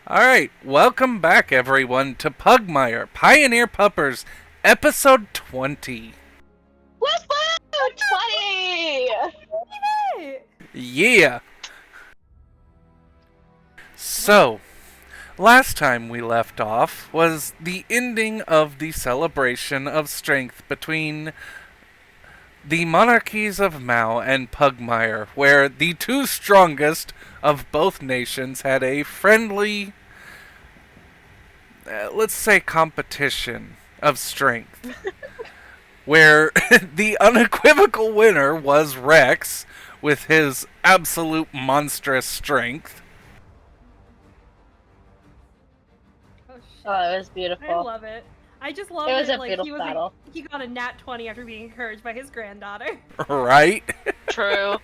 Alright, welcome back everyone to Pugmire Pioneer Puppers, episode 20. Woohoo! 20! Hey! Yeah! So, last time we left off was the ending of the celebration of strength between the monarchies of Mao and Pugmire, where the two strongest of both nations had a friendly, let's say, competition of strength. Where the unequivocal winner was Rex with his absolute monstrous strength. Oh shit. Oh, it was I beautiful. love it. I just love It was a like beautiful battle. he got a nat 20 after being encouraged by his granddaughter. Right? True.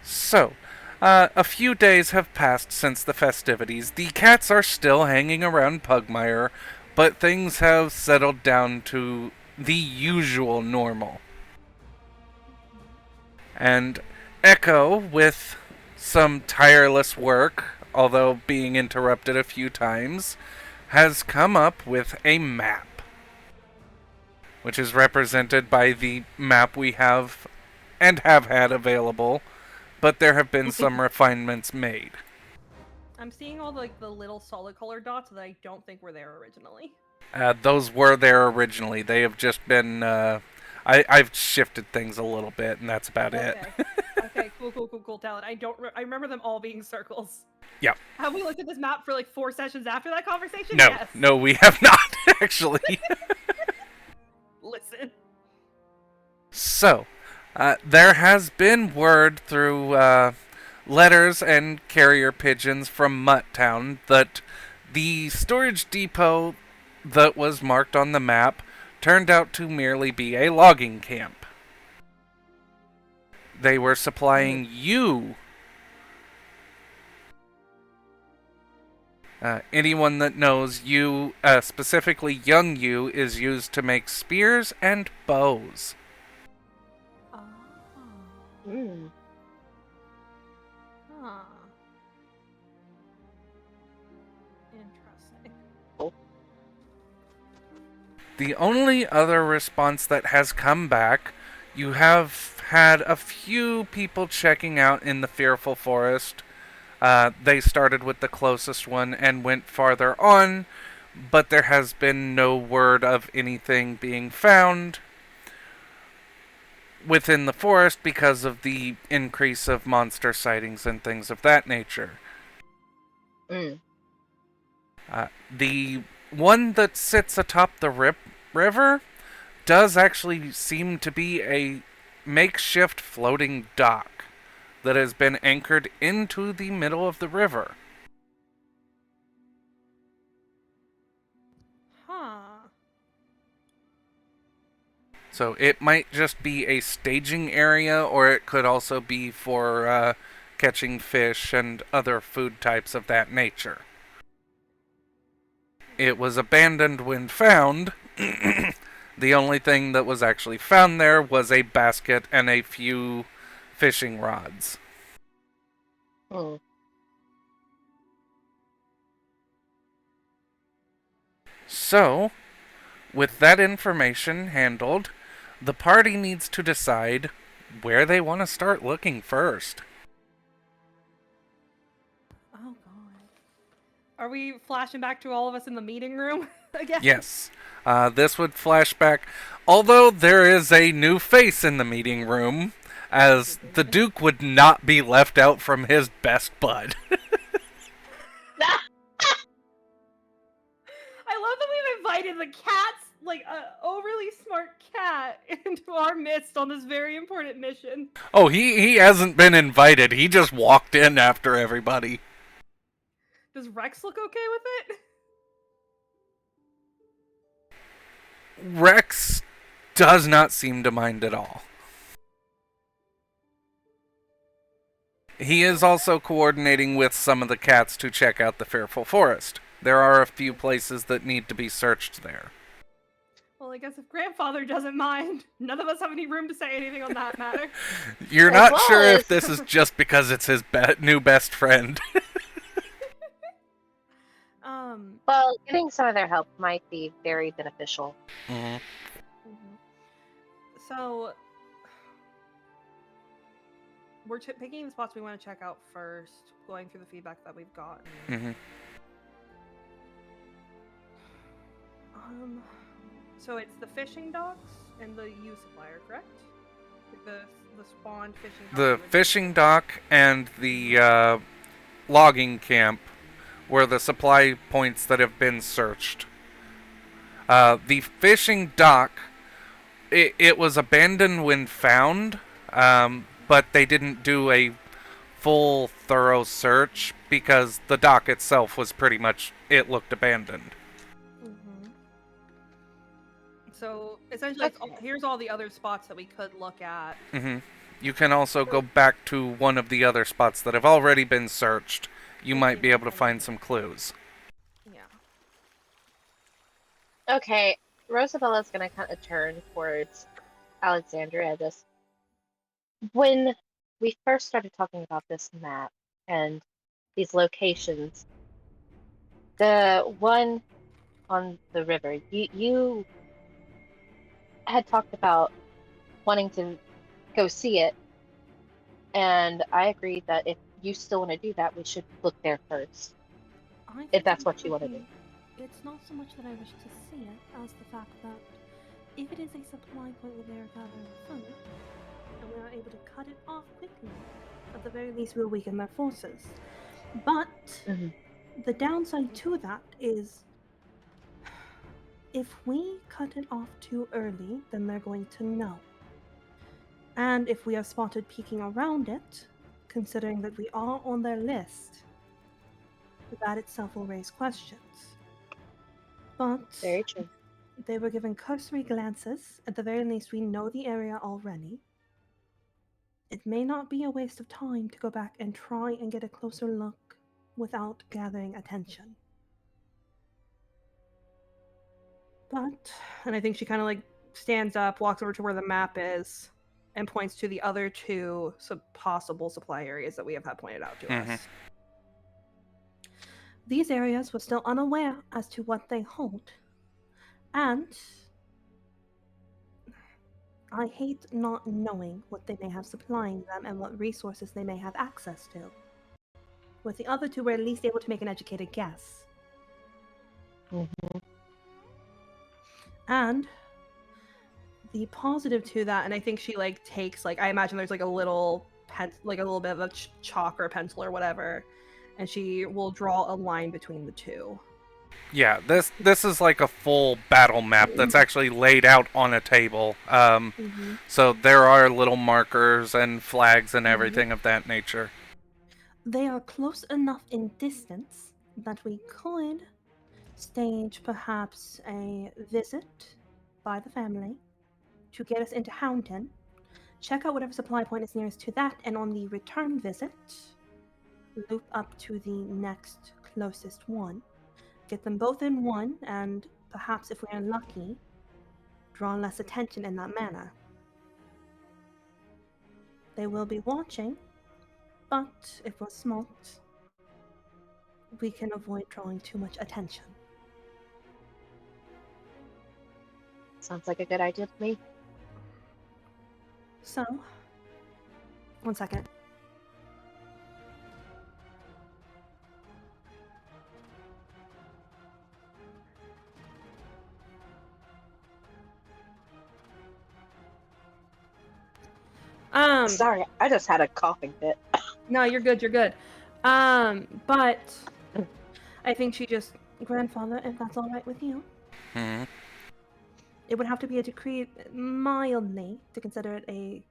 So, a few days have passed since the festivities. The cats are still hanging around Pugmire, but things have settled down to the usual normal. And Echo, with some tireless work, although being interrupted a few times, has come up with a map, which is represented by the map we have and have had available, but there have been some refinements made. I'm seeing all the little solid color dots that I don't think were there originally. Those were there originally. They have just been. I've shifted things a little bit, and that's about it. Okay, cool, talent. I remember them all being circles. Yep. Have we looked at this map for like 4 sessions after that conversation? No, Yes. no, we have not actually. Listen. So, there has been word through letters and carrier pigeons from Mutt Town that the storage depot that was marked on the map turned out to merely be a logging camp. They were supplying you. Anyone that knows you, specifically young you, is used to make spears and bows. Oh. Mm. Huh. Interesting. The only other response that has come back, you have had a few people checking out in the Fearful Forest. They started with the closest one and went farther on, but there has been no word of anything being found within the forest because of the increase of monster sightings and things of that nature. Mm. The one that sits atop the river does actually seem to be a makeshift floating dock that has been anchored into the middle of the river. Huh. So it might just be a staging area, or it could also be for catching fish and other food types of that nature. It was abandoned when found. The only thing that was actually found there was a basket and a few fishing rods. Mm. So, with that information handled, the party needs to decide where they want to start looking first. Oh god. Are we flashing back to all of us in the meeting room again? Yes, this would flash back, although there is a new face in the meeting room, as the Duke would not be left out from his best bud. I love that we've invited the cats, like an overly smart cat, into our midst on this very important mission. Oh, he hasn't been invited, he just walked in after everybody. Does Rex look okay with it? Rex does not seem to mind at all. He is also coordinating with some of the cats to check out the Fearful Forest. There are a few places that need to be searched there. Well, I guess if grandfather doesn't mind, none of us have any room to say anything on that matter. You're As not well sure if as- this is just because it's his new best friend. Well, getting some of their help might be very beneficial. Mm-hmm. So we're picking the spots we want to check out first, going through the feedback that we've gotten. Mm-hmm. So it's the fishing docks and the U supplier, correct? The spawned fishing dock. The fishing dock and the logging camp were the supply points that have been searched. The fishing dock, it was abandoned when found, but they didn't do a full, thorough search because the dock itself was pretty much, it looked abandoned. So essentially, here's all the other spots that we could look at. Mm-hmm. You can also go back to one of the other spots that have already been searched. You might be able to find some clues. Yeah. Okay, Rosabella's gonna kind of turn towards Alexandria. When we first started talking about this map and these locations, the one on the river, you had talked about wanting to go see it, and I agreed that if you still want to do that, we should look there first. If that's what you want to do. It's not so much that I wish to see it as the fact that if it is a supply point where they are gathering food, and we are able to cut it off quickly, at the very least we'll weaken their forces. But the downside to that is if we cut it off too early, then they're going to know. And if we are spotted peeking around it, considering that we are on their list, that itself will raise questions. But Very true. they were given cursory glances. At the very least, we know the area already. It may not be a waste of time to go back and try and get a closer look without gathering attention. But, and I think she kind of like stands up, walks over to where the map is, and points to the other two possible supply areas that we have had pointed out to us. These areas were still unaware as to what they hold. And I hate not knowing what they may have supplying them and what resources they may have access to. With the other two, we're at least able to make an educated guess. And the positive to that, and I think she like takes like I imagine there's like a little like a little bit of a chalk or a pencil or whatever, and she will draw a line between the two. Yeah, this is like a full battle map that's actually laid out on a table. So there are little markers and flags and everything of that nature. They are close enough in distance that we could stage perhaps a visit by the family to get us into Houndton, check out whatever supply point is nearest to that, and on the return visit, loop up to the next closest one, get them both in one, and perhaps if we're lucky, draw less attention in that manner. They will be watching, but if we're smart, we can avoid drawing too much attention. Sounds like a good idea to me. So, one second. Sorry, I just had a coughing fit. No, you're good. You're good. But I think she just Grandfather, if that's all right with you. Mm-hmm. It would have to be a decree mildly to consider it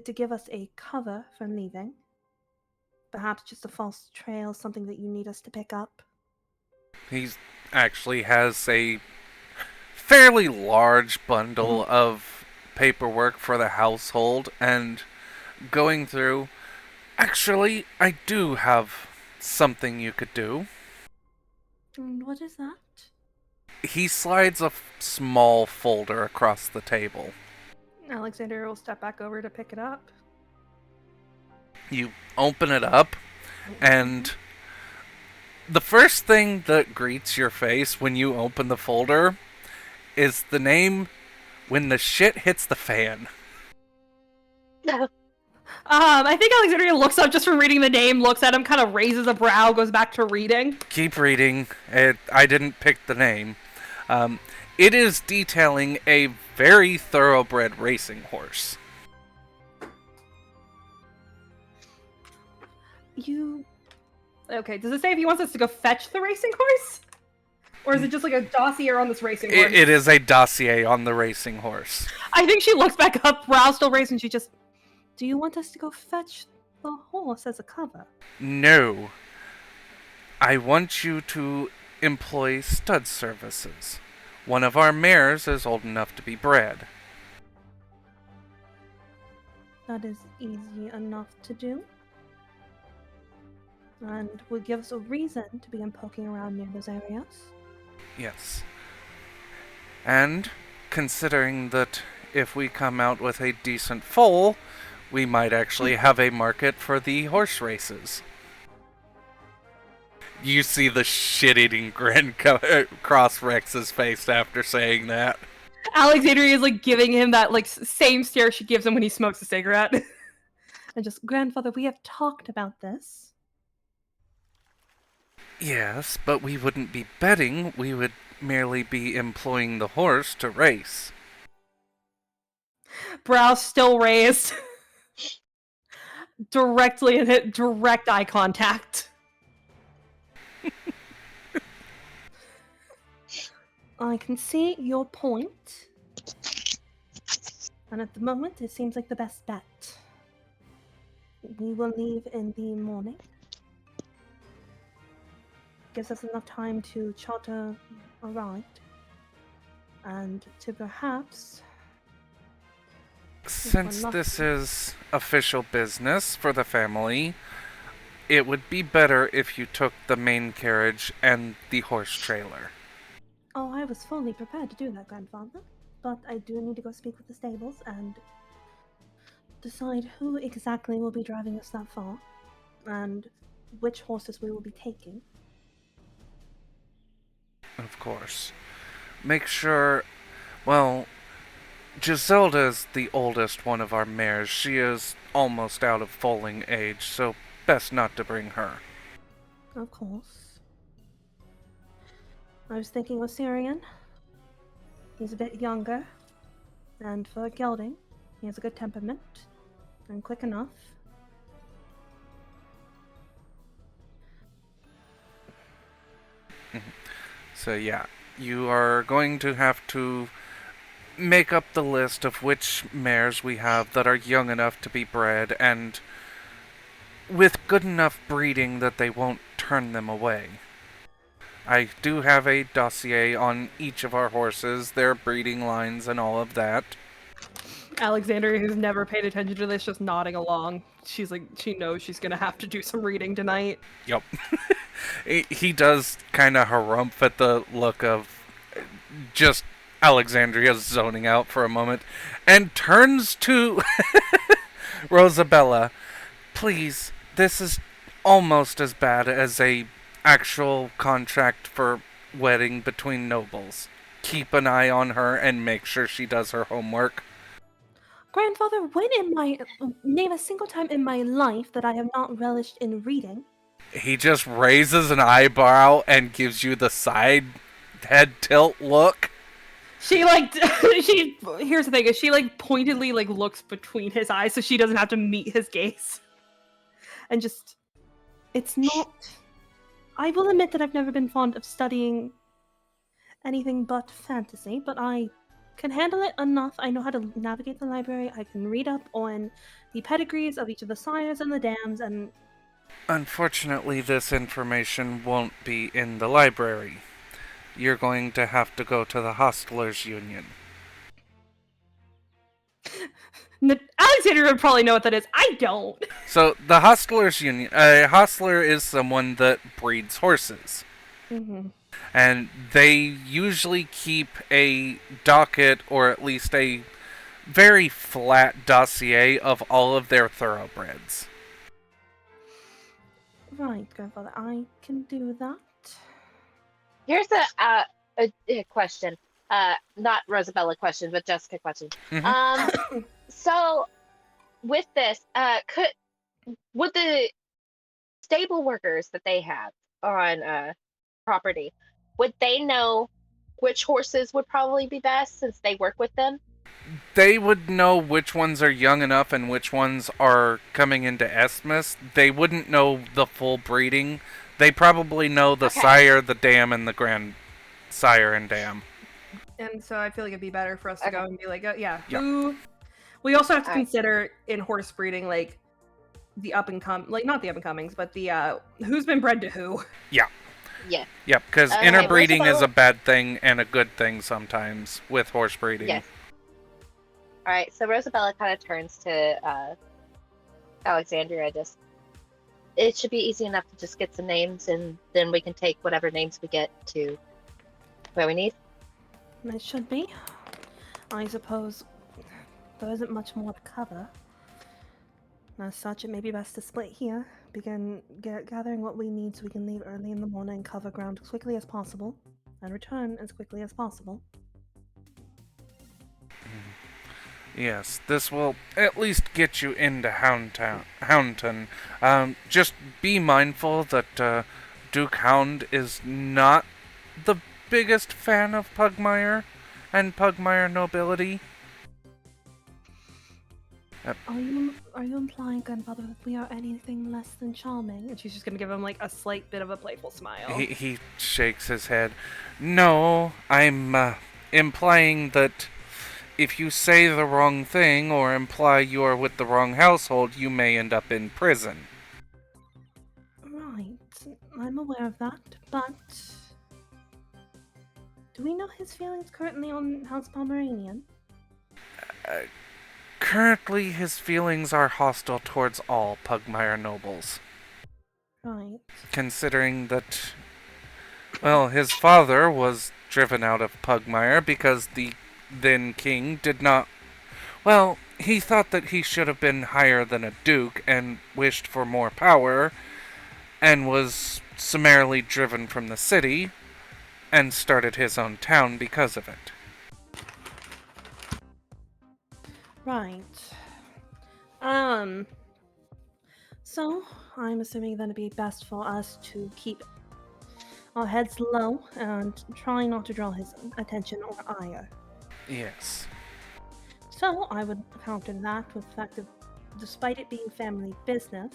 to give us a cover for leaving. Perhaps just a false trail, something that you need us to pick up. He actually has a fairly large bundle of paperwork for the household, and going through, actually, I do have something you could do. And what is that? He slides a small folder across the table. Alexander will step back over to pick it up. You open it up, and The first thing that greets your face when you open the folder is the name When the Shit Hits the Fan. I think Alexandria looks up just from reading the name, looks at him, kind of raises a brow, goes back to reading. Keep reading. I didn't pick the name. It is detailing a very thoroughbred racing horse. Okay, does it say if he wants us to go fetch the racing horse? Or is it just like a dossier on this racing horse? It is a dossier on the racing horse. I think she looks back up, brow still raised, and she just... Do you want us to go fetch the horse as a cover? No. I want you to employ stud services. One of our mares is old enough to be bred. That is easy enough to do. And would give us a reason to begin poking around near those areas. Yes. And considering that if we come out with a decent foal, we might actually have a market for the horse races. You see the shit-eating grin cross Rex's face after saying that. Alexandria is like giving him that like same stare she gives him when he smokes a cigarette. And just, Grandfather, we have talked about this. Yes, but we wouldn't be betting, we would merely be employing the horse to race. Brow still raised. Directly and hit direct eye contact. I can see your point. And at the moment, it seems like the best bet. We will leave in the morning. Gives us enough time to charter a ride. And to perhaps... Since this is official business for the family, it would be better if you took the main carriage and the horse trailer. Oh, I was fully prepared to do that, Grandfather. But I do need to go speak with the stables and decide who exactly will be driving us that far, and which horses we will be taking. Of course. Make sure... Well, Giselda is the oldest one of our mares. She is almost out of foaling age, so best not to bring her. Of course. I was thinking with Syrian. He's a bit younger, and for a gelding, he has a good temperament, and quick enough. So yeah, you are going to have to make up the list of which mares we have that are young enough to be bred and with good enough breeding that they won't turn them away. I do have a dossier on each of our horses, their breeding lines and all of that. Alexandria, who's never paid attention to this, just nodding along. She's like, she knows she's gonna have to do some reading tonight. Yep. He does kind of harumph at the look of just Alexandria zoning out for a moment and turns to Rosabella. Please, this is almost as bad as a actual contract for wedding between nobles. Keep an eye on her and make sure she does her homework. Grandfather, when in my... Name a single time in my life that I have not relished in reading. He just raises an eyebrow and gives you the side head tilt look. She like, here's the thing, is she like pointedly like looks between his eyes so she doesn't have to meet his gaze. And just, It's not... I will admit that I've never been fond of studying anything but fantasy, but I can handle it enough. I know how to navigate the library. I can read up on the pedigrees of each of the sires and the dams, and... Unfortunately, this information won't be in the library. You're going to have to go to the Hostlers Union. Alexander would probably know what that is. I don't. So, the Hostlers Union... A hostler is someone that breeds horses. Mm-hmm. And they usually keep a docket, or at least a very flat dossier of all of their thoroughbreds. Right, grandfather, I can do that. Here's a question. Not Rosabella question, but Jessica question. Mhm. So with this, would the stable workers that they have on property, would they know which horses would probably be best since they work with them? They would know which ones are young enough and which ones are coming into Esmus. They wouldn't know the full breeding. They probably know the Okay. sire, the dam, and the grand sire and dam. And so I feel like it'd be better for us to Okay. go and be like, Yeah. who? We also have to All right. consider in horse breeding, like the up and come, like not the up and comings, but the who's been bred to who. Yeah. Yep, because Okay, interbreeding is Rosabella. a bad thing and a good thing sometimes with horse breeding. Yes. All right. So Rosabella kind of turns to Alexandria. It should be easy enough to just get some names, and then we can take whatever names we get to where we need. It should be. I suppose there isn't much more to cover. As such, it may be best to split here, begin gathering what we need so we can leave early in the morning, cover ground as quickly as possible, and return as quickly as possible. Yes, this will at least get you into Houndton. Just be mindful that Duke Hound is not the biggest fan of Pugmire and Pugmire nobility. Are you implying, grandfather, that we are anything less than charming? And she's just gonna give him like a slight bit of a playful smile. He shakes his head. No, I'm implying that if you say the wrong thing or imply you are with the wrong household, you may end up in prison. Right, I'm aware of that, but do we know his feelings currently on House Pomeranian? Currently, his feelings are hostile towards all Pugmire nobles, Right. considering that, well, his father was driven out of Pugmire because the then king did not. Well, he thought that he should have been higher than a duke and wished for more power, and was summarily driven from the city, and started his own town because of it. Right. So, I'm assuming that it'd be best for us to keep our heads low and try not to draw his attention or ire. Yes. So, I would counter that with the fact that despite it being family business,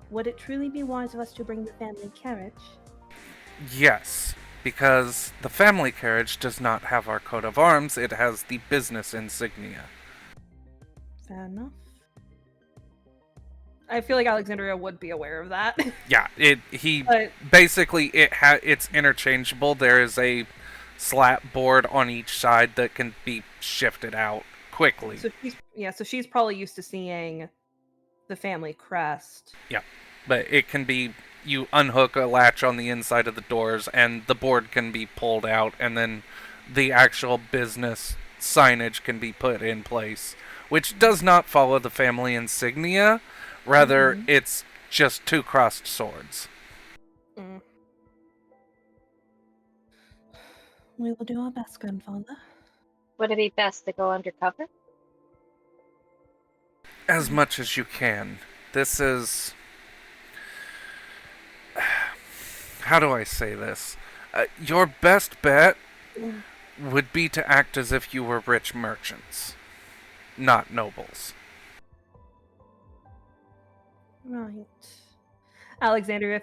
would it truly be wise of us to bring the family carriage? Yes, because the family carriage does not have our coat of arms, it has the business insignia. Fair enough. I feel like Alexandria would be aware of that. Yeah, But basically it's interchangeable. There is a slat board on each side that can be shifted out quickly. so she's probably used to seeing the family crest. Yeah, but it can be, you unhook a latch on the inside of the doors and the board can be pulled out, and then the actual business signage can be put in place, which does not follow the family insignia. Rather, it's just two crossed swords. Mm. We will do our best, grandfather. Would it be best to go undercover? As much as you can. This is... How do I say this? Your best bet would be to act as if you were rich merchants, not nobles. Right. Alexandria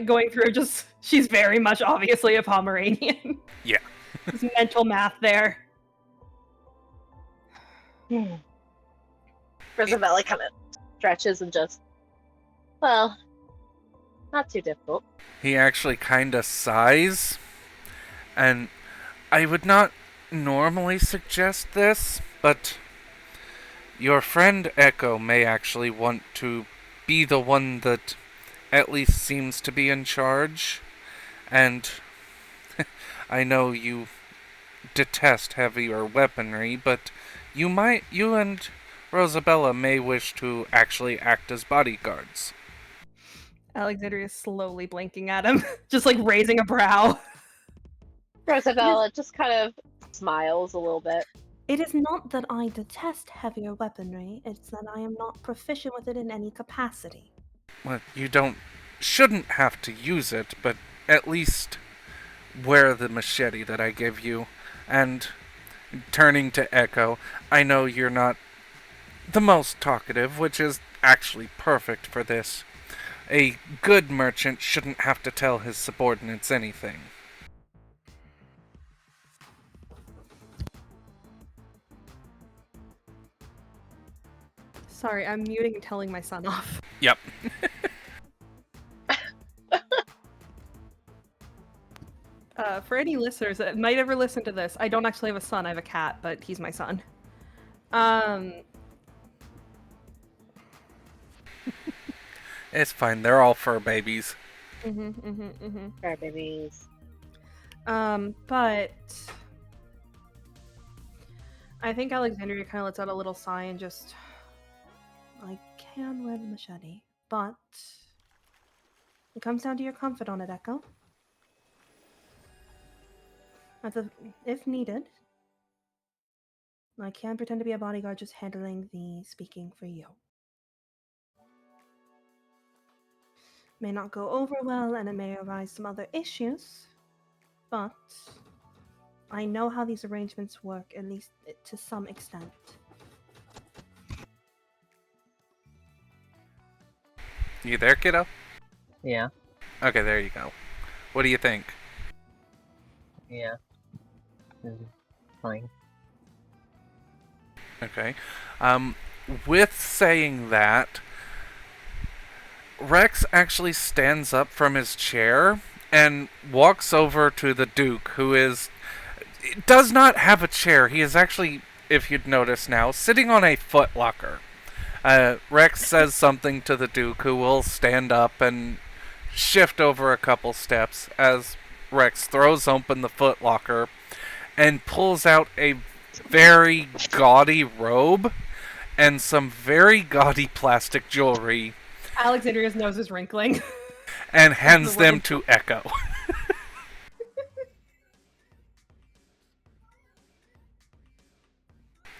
going through she's very much obviously a Pomeranian. Yeah. There's mental math there. Rosabella kind of stretches and just, well, not too difficult. He actually kinda sighs, and I would not normally suggest this, but your friend Echo may actually want to be the one that at least seems to be in charge, and I know you detest heavier weaponry, but you and Rosabella may wish to actually act as bodyguards. Alexandria is slowly blinking at him, just like raising a brow. Rosabella just kind of smiles a little bit. It is not that I detest heavier weaponry, it's that I am not proficient with it in any capacity. Well, you shouldn't have to use it, but at least wear the machete that I give you. And turning to Echo, I know you're not the most talkative, which is actually perfect for this. A good merchant shouldn't have to tell his subordinates anything. Sorry, I'm muting and telling my son off. Yep. For any listeners that might ever listen to this, I don't actually have a son, I have a cat, but he's my son. It's fine, they're all fur babies. Fair babies. But I think Alexandria kind of lets out a little sigh and just... I can wear the machete, but it comes down to your comfort on it, Echo. If needed, I can pretend to be a bodyguard just handling the speaking for you. May not go over well, and it may arise some other issues, but I know how these arrangements work, at least to some extent. You there, kiddo? Yeah. Okay, there you go. What do you think? Yeah. Fine. Okay. With saying that, Rex actually stands up from his chair and walks over to the Duke, who does not have a chair. He is actually, if you'd notice now, sitting on a footlocker. Rex says something to the Duke, who will stand up and shift over a couple steps as Rex throws open the footlocker and pulls out a very gaudy robe and some very gaudy plastic jewelry. Alexandria's nose is wrinkling. And hands them to Echo.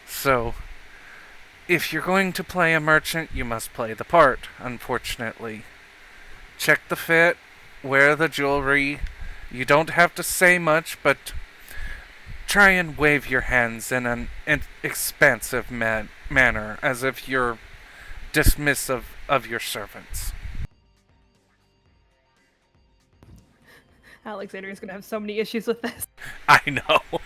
So, if you're going to play a merchant, you must play the part, unfortunately. Check the fit, wear the jewelry. You don't have to say much, but try and wave your hands in an expansive manner, as if you're dismissive of your servants. Alexandria's gonna have so many issues with this. I know.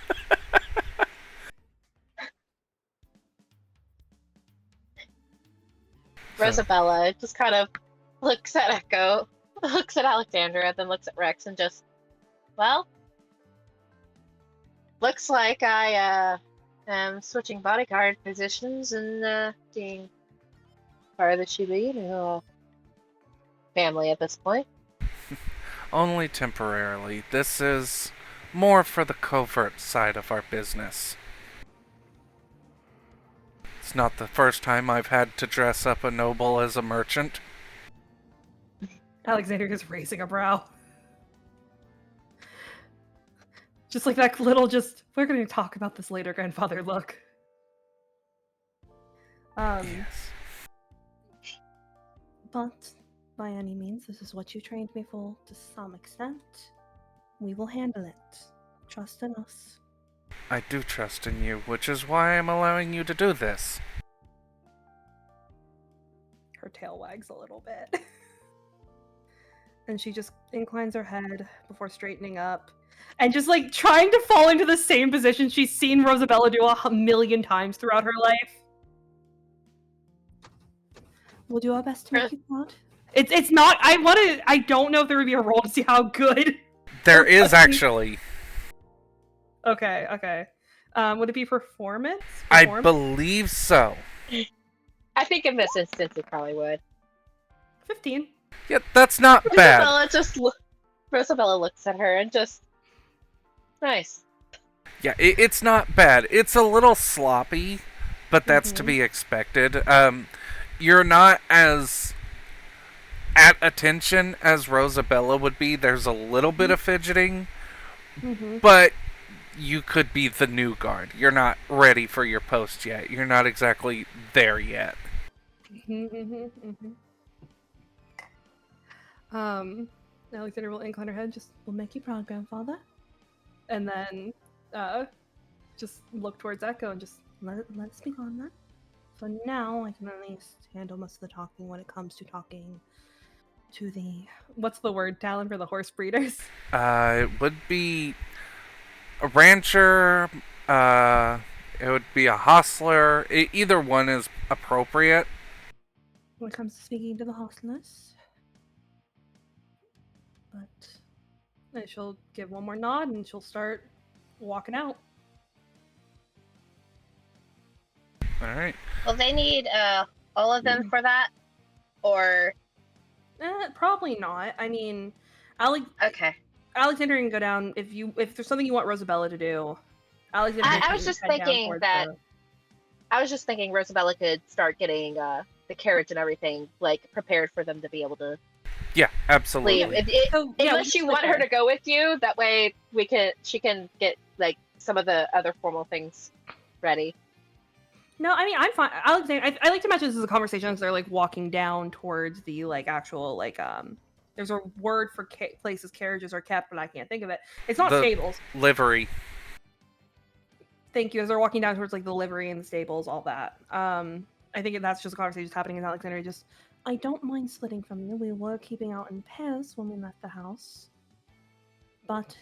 Rosabella just kind of looks at Echo, looks at Alexandria, then looks at Rex and just, well, looks like I am switching bodyguard positions and being part of the Chibi family at this point. Only temporarily. This is more for the covert side of our business. It's not the first time I've had to dress up a noble as a merchant. Alexandria's raising a brow. Just like that little we're gonna talk about this later, grandfather look. Yes. But by any means, this is what you trained me for to some extent. We will handle it. Trust in us. I do trust in you, which is why I'm allowing you to do this. Her tail wags a little bit. And she just inclines her head before straightening up. And just like trying to fall into the same position she's seen Rosabella do 1,000,000 times throughout her life. We'll do our best to make you proud. It's not. I don't know if there would be a roll to see how good. There is actually. Okay. Would it be performance? I believe so. I think in this instance it probably would. 15. Yeah, that's not bad. Rosabella looks at her and just, nice. Yeah, it's not bad. It's a little sloppy, but that's to be expected. You're not as at attention as Rosabella would be, there's a little bit of fidgeting, Mm-hmm. but you could be the new guard. You're not ready for your post yet. You're not exactly there yet. Alexander will incline her head, just, we'll make you proud, grandfather. And then, just look towards Echo and just let us be on that. For now, I can at least handle most of the talking when it comes to talking to the, what's the word, Talon, for the horse breeders? It would be a rancher. It would be a hostler. Either one is appropriate. When it comes to speaking to the hostless. But and she'll give one more nod and she'll start walking out. All right. Will they need all of them for that, or Probably not. I mean, okay? Alexander can go down if there's something you want Rosabella to do. Alexander, I was just thinking that. I was just thinking Rosabella could start getting the carriage and everything like prepared for them to be able to Yeah, absolutely. leave. So, yeah, Unless you want her to go with you, that way she can get like some of the other formal things ready. No, I mean I'm fine. Alexander, I like to imagine this is a conversation as they're like walking down towards the like actual like There's a word for places carriages are kept, but I can't think of it. It's not stables. Livery. Thank you. As they're walking down towards like the livery and the stables, all that. I think that's just a conversation that's happening in Alexandria. Just, I don't mind splitting from you. We were keeping out in pairs when we left the house, but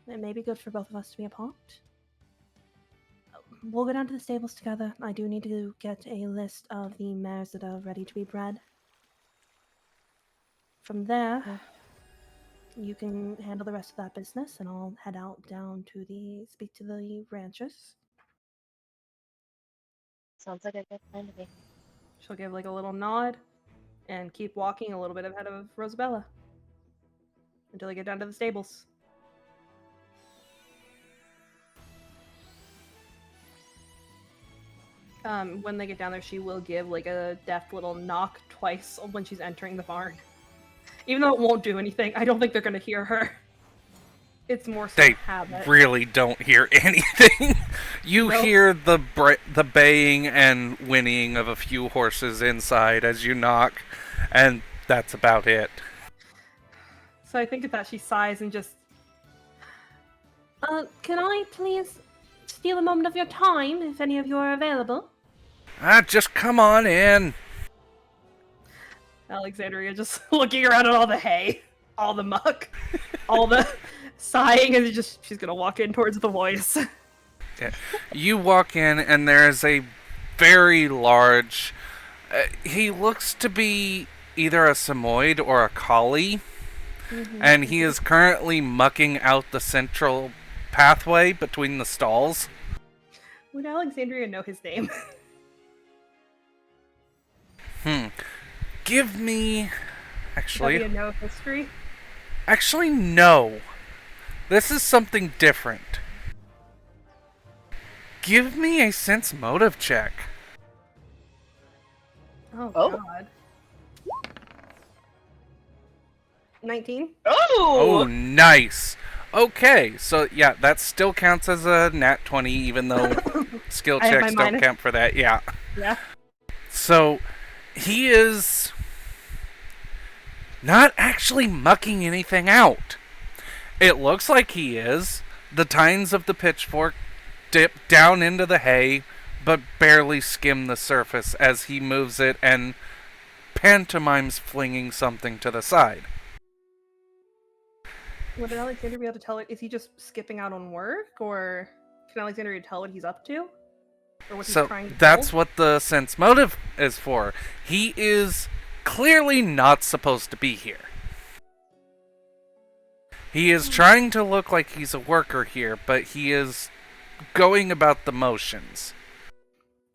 it may be good for both of us to be apart. We'll go down to the stables together. I do need to get a list of the mares that are ready to be bred. From there, you can handle the rest of that business, and I'll head out down to speak to the ranchers. Sounds like a good plan to me. She'll give like a little nod and keep walking a little bit ahead of Rosabella until they get down to the stables. When they get down there, she will give like a deft little knock twice when she's entering the barn. Even though it won't do anything, I don't think they're going to hear her. It's more so They habit. really don't hear anything. You hear the baying and whinnying of a few horses inside as you knock, and that's about it. So I think at that she sighs and just... can I please steal a moment of your time, if any of you are available? Just come on in. Alexandria just looking around at all the hay, all the muck, all the sighing, and she's gonna walk in towards the voice. Yeah. You walk in, and there's a very large... he looks to be either a Samoyed or a collie, and he is currently mucking out the central pathway between the stalls. Would Alexandria know his name? Give me... Actually... Does he know history? Actually, no. This is something different. Give me a sense motive check. Oh. God. 19? Oh, nice. Okay, so yeah, that still counts as a nat 20, even though skill checks don't count for that. Yeah. Yeah. So, he is not actually mucking anything out. It looks like he is. The tines of the pitchfork dip down into the hay, but barely skim the surface as he moves it and pantomimes flinging something to the side. Would Alexander be able to tell it? Is he just skipping out on work, or can Alexander tell what he's up to? Or what he's trying to that's pull? what the sense motive is for. He is clearly not supposed to be here. He is trying to look like he's a worker here, but he is going about the motions.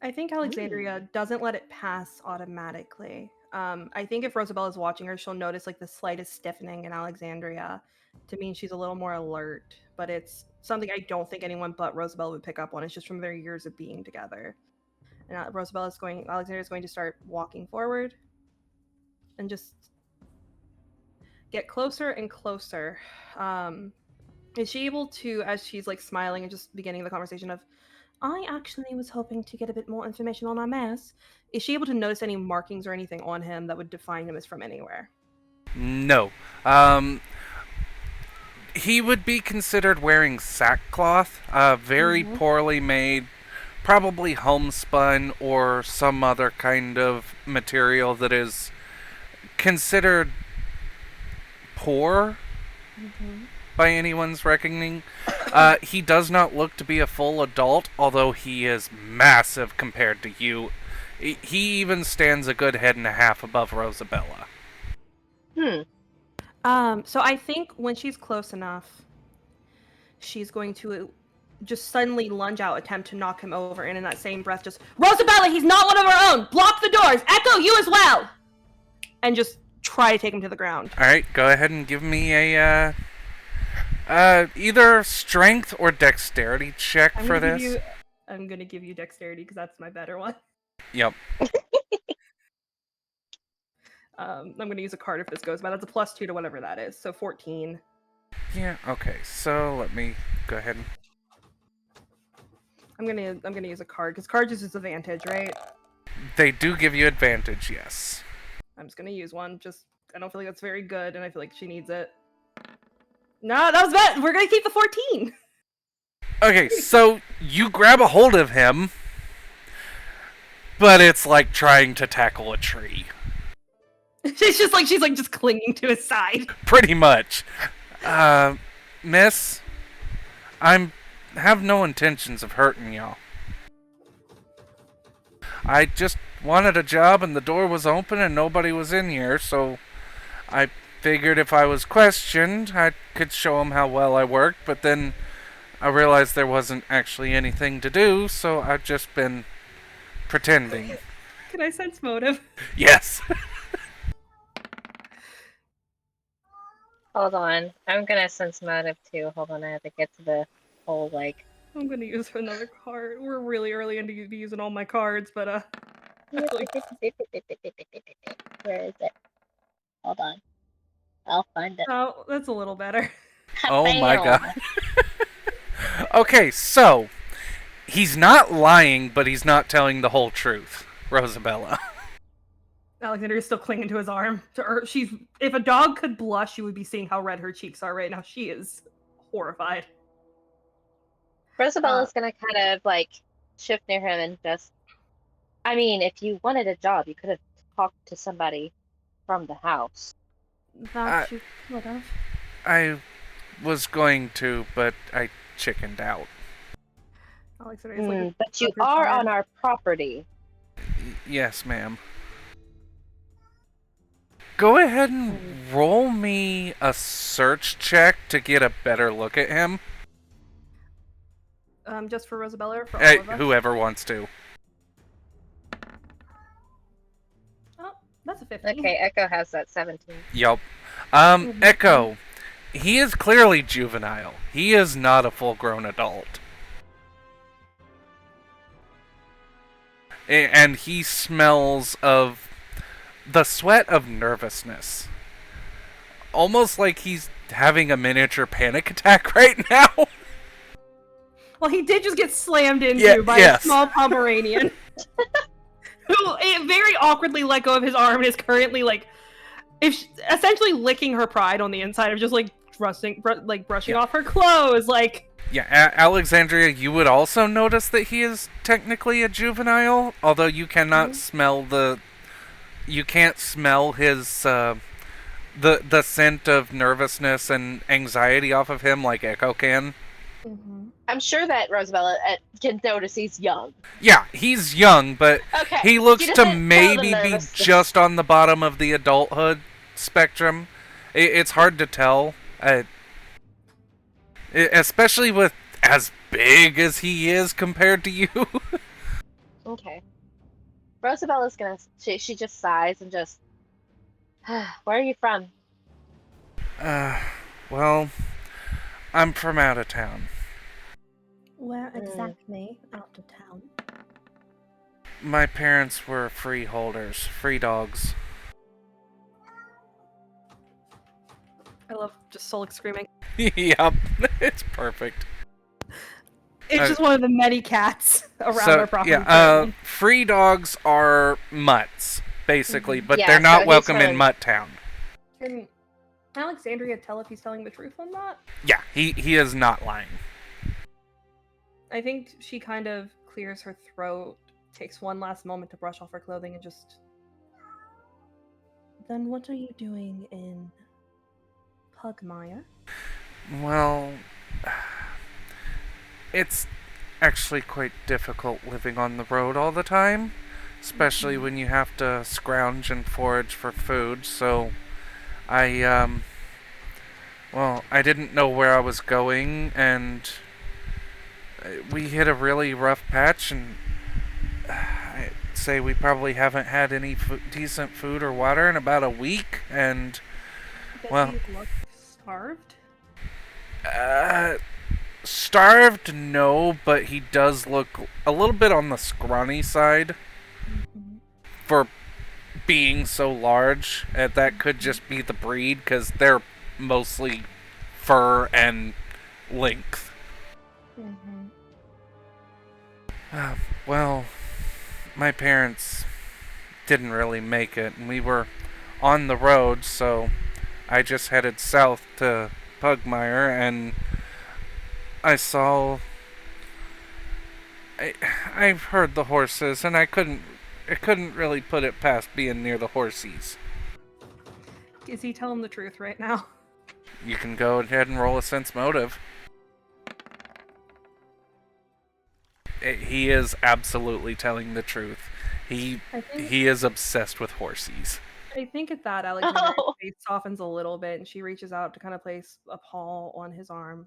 I think Alexandria doesn't let it pass automatically. I think if Rosabella's watching her, she'll notice like the slightest stiffening in Alexandria to mean she's a little more alert. But it's something I don't think anyone but Rosabella would pick up on. It's just from their years of being together. And Alexandria's going to start walking forward and just get closer and closer. Is she able to, as she's like smiling and just beginning the conversation of, I actually was hoping to get a bit more information on our mass. Is she able to notice any markings or anything on him that would define him as from anywhere? No. He would be considered wearing sackcloth, very poorly made, probably homespun or some other kind of material that is considered poor by anyone's reckoning. He does not look to be a full adult, although he is massive compared to you. He even stands a good head and a half above Rosabella. So I think when she's close enough, she's going to just suddenly lunge out, attempt to knock him over, and in that same breath just, Rosabella, he's not one of our own! Block the doors! Echo, you as well! And just try to take him to the ground. Alright, go ahead and give me a, either strength or dexterity check for this. I'm gonna give you dexterity, because that's my better one. Yep. I'm gonna use a card if this goes by. That's a +2 to whatever that is, so 14. Yeah, okay, so let me go ahead and... I'm gonna use a card, because card uses advantage, right? They do give you advantage, yes. I'm just gonna use one, I don't feel like that's very good, and I feel like she needs it. No, that was bad! We're gonna keep the 14! Okay, so you grab a hold of him, but it's like trying to tackle a tree. she's just clinging to his side. Pretty much. Miss, have no intentions of hurting y'all. I just wanted a job and the door was open and nobody was in here, so I figured if I was questioned, I could show them how well I worked, but then I realized there wasn't actually anything to do, so I've just been pretending. Can I sense motive? Yes. Hold on. I'm gonna sense motive too. Hold on, I have to get to the whole, like... I'm gonna use another card. We're really early into using all my cards, but, Where is it? Hold on. I'll find it. Oh, that's a little better. Oh my god. Okay, so, he's not lying, but he's not telling the whole truth, Rosabella. Alexander is still clinging to his arm. If a dog could blush, you would be seeing how red her cheeks are right now. She is horrified. Rosabella's gonna kind of, like, shift near him and just... I mean, if you wanted a job, you could have talked to somebody from the house. That you could have. I was going to, but I chickened out. Alexander is like, but you are on our property. Yes, ma'am. Go ahead and roll me a search check to get a better look at him. Just for Rosabella or for all of us? Whoever wants to. Oh, that's a 15. Okay, Echo has that 17. Yup. Echo. He is clearly juvenile. He is not a full-grown adult. And he smells of the sweat of nervousness. Almost like he's having a miniature panic attack right now. Well, he did just get slammed into by a small Pomeranian. Who very awkwardly let go of his arm and is currently, like, essentially licking her pride on the inside of just, like, brushing off her clothes, like... Yeah, Alexandria, you would also notice that he is technically a juvenile, although you cannot smell you can't smell his, the scent of nervousness and anxiety off of him like Echo can. I'm sure that Rosabella can notice he's young. Yeah, he's young, but he looks to maybe be just on the bottom of the adulthood spectrum. It's hard to tell. Especially with as big as he is compared to you. Okay. Rosabella's gonna... She just sighs and just... Where are you from? Well, I'm from out of town. Where exactly out of town? My parents were freeholders, free dogs. I love just Solix screaming. Yep, it's perfect. It's just one of the many cats around our property. Yeah, free dogs are mutts, basically, but Yeah, they're not so he's welcome in telling- Mutt Town. Can Alexandria tell if he's telling the truth on that? Yeah, he is not lying. I think she kind of clears her throat, takes one last moment to brush off her clothing, and just... Then what are you doing in Pugmire? Well, it's actually quite difficult living on the road all the time, especially when you have to scrounge and forage for food, so I didn't know where I was going, and we hit a really rough patch, and I'd say we probably haven't had any decent food or water in about a week, and Does well, he look starved? starved, no, but he does look a little bit on the scrawny side for being so large. That could just be the breed, because they're mostly fur and length. Well, my parents didn't really make it, and we were on the road, so I just headed south to Pugmire, and I've heard the horses, and I couldn't really put it past being near the horsies. Is he telling the truth right now? You can go ahead and roll a sense motive. He is absolutely telling the truth. He is obsessed with horsies. I think at that, Alexandria's face softens a little bit, and she reaches out to kind of place a paw on his arm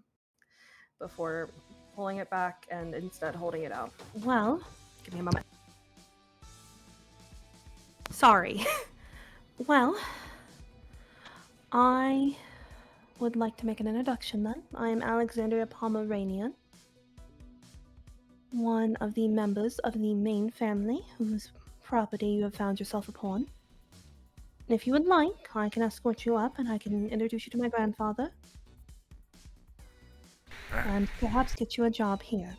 before pulling it back and instead holding it out. Well, Give me a moment. sorry. Well, I would like to make an introduction then. I am Alexandria Pomeranian, one of the members of the main family whose property you have found yourself upon. And if you would like, I can escort you up and I can introduce you to my grandfather. And perhaps get you a job here.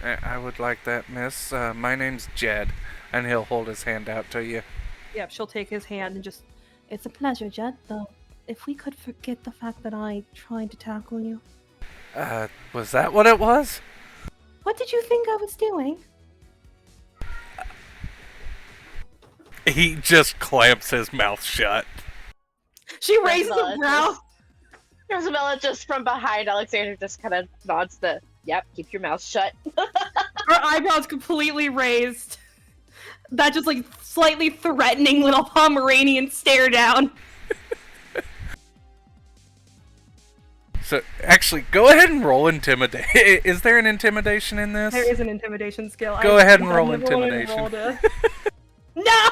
I would like that, miss. My name's Jed, and he'll hold his hand out to you. Yep, she'll take his hand and just... It's a pleasure, Jed, though if we could forget the fact that I tried to tackle you. Was that what it was? What did you think I was doing? He just clamps his mouth shut. She raises a brow! Rosabella just from behind Alexander just kind of nods the, yep, keep your mouth shut. Her eyebrows completely raised. That just like slightly threatening little Pomeranian stare down. So, actually, go ahead and roll intimidation. Is there an intimidation in this? There is an intimidation skill. Go ahead and roll I've never intimidation. rolled No!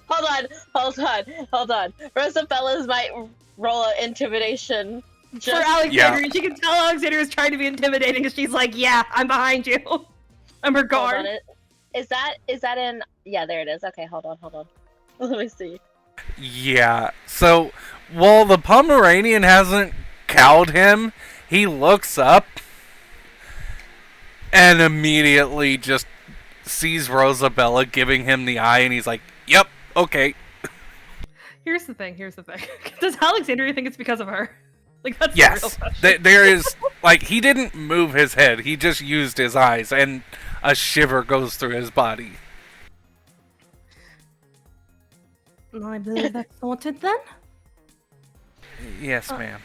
Hold on. Rosabella's might roll an intimidation. For Alexandria, she can tell Alexandria is trying to be intimidating because she's like, yeah, I'm behind you. I'm her guard. Is that in... Yeah, there it is. Okay, hold on. Let me see. Yeah, so while the Pomeranian hasn't cowed him, he looks up and immediately just sees Rosabella giving him the eye, and he's like, yep, okay. Here's the thing. Does Alexandria think it's because of her? Like, that's the real Yes, question. there is, like, he didn't move his head, he just used his eyes, and a shiver goes through his body. I believe that's sorted then. Yes, ma'am.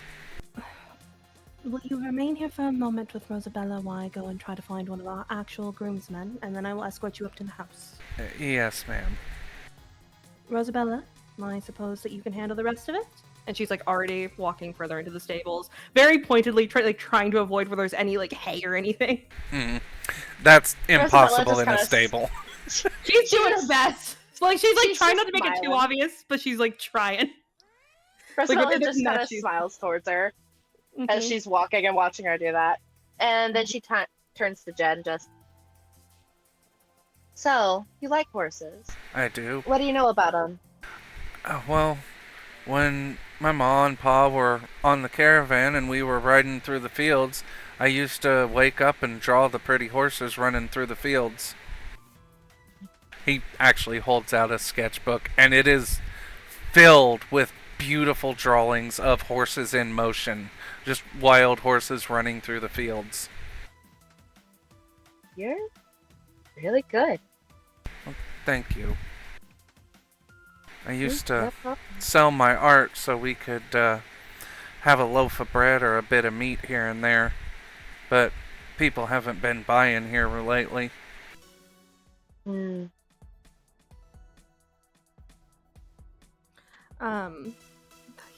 Will you remain here for a moment with Rosabella while I go and try to find one of our actual groomsmen, and then I will escort you up to the house. Yes, ma'am. Rosabella, I suppose that you can handle the rest of it? And she's like already walking further into the stables, very pointedly trying to avoid where there's any like hay or anything. That's impossible in a kinda stable. She's doing her best. Like she's trying not to just make it too smiling. obvious, but she's like trying. Rosabella with just kind of she's- smiles towards her as she's walking and watching her do that. And then she turns to Jen and just... So, you like horses. I do. What do you know about them? Well, when my ma and pa were on the caravan and we were riding through the fields, I used to wake up and draw the pretty horses running through the fields. He actually holds out a sketchbook, and it is filled with beautiful drawings of horses in motion. Just wild horses running through the fields. You're really good. Thank you. I used to No problem. sell my art so we could have a loaf of bread or a bit of meat here and there. But people haven't been buying here lately. Hmm.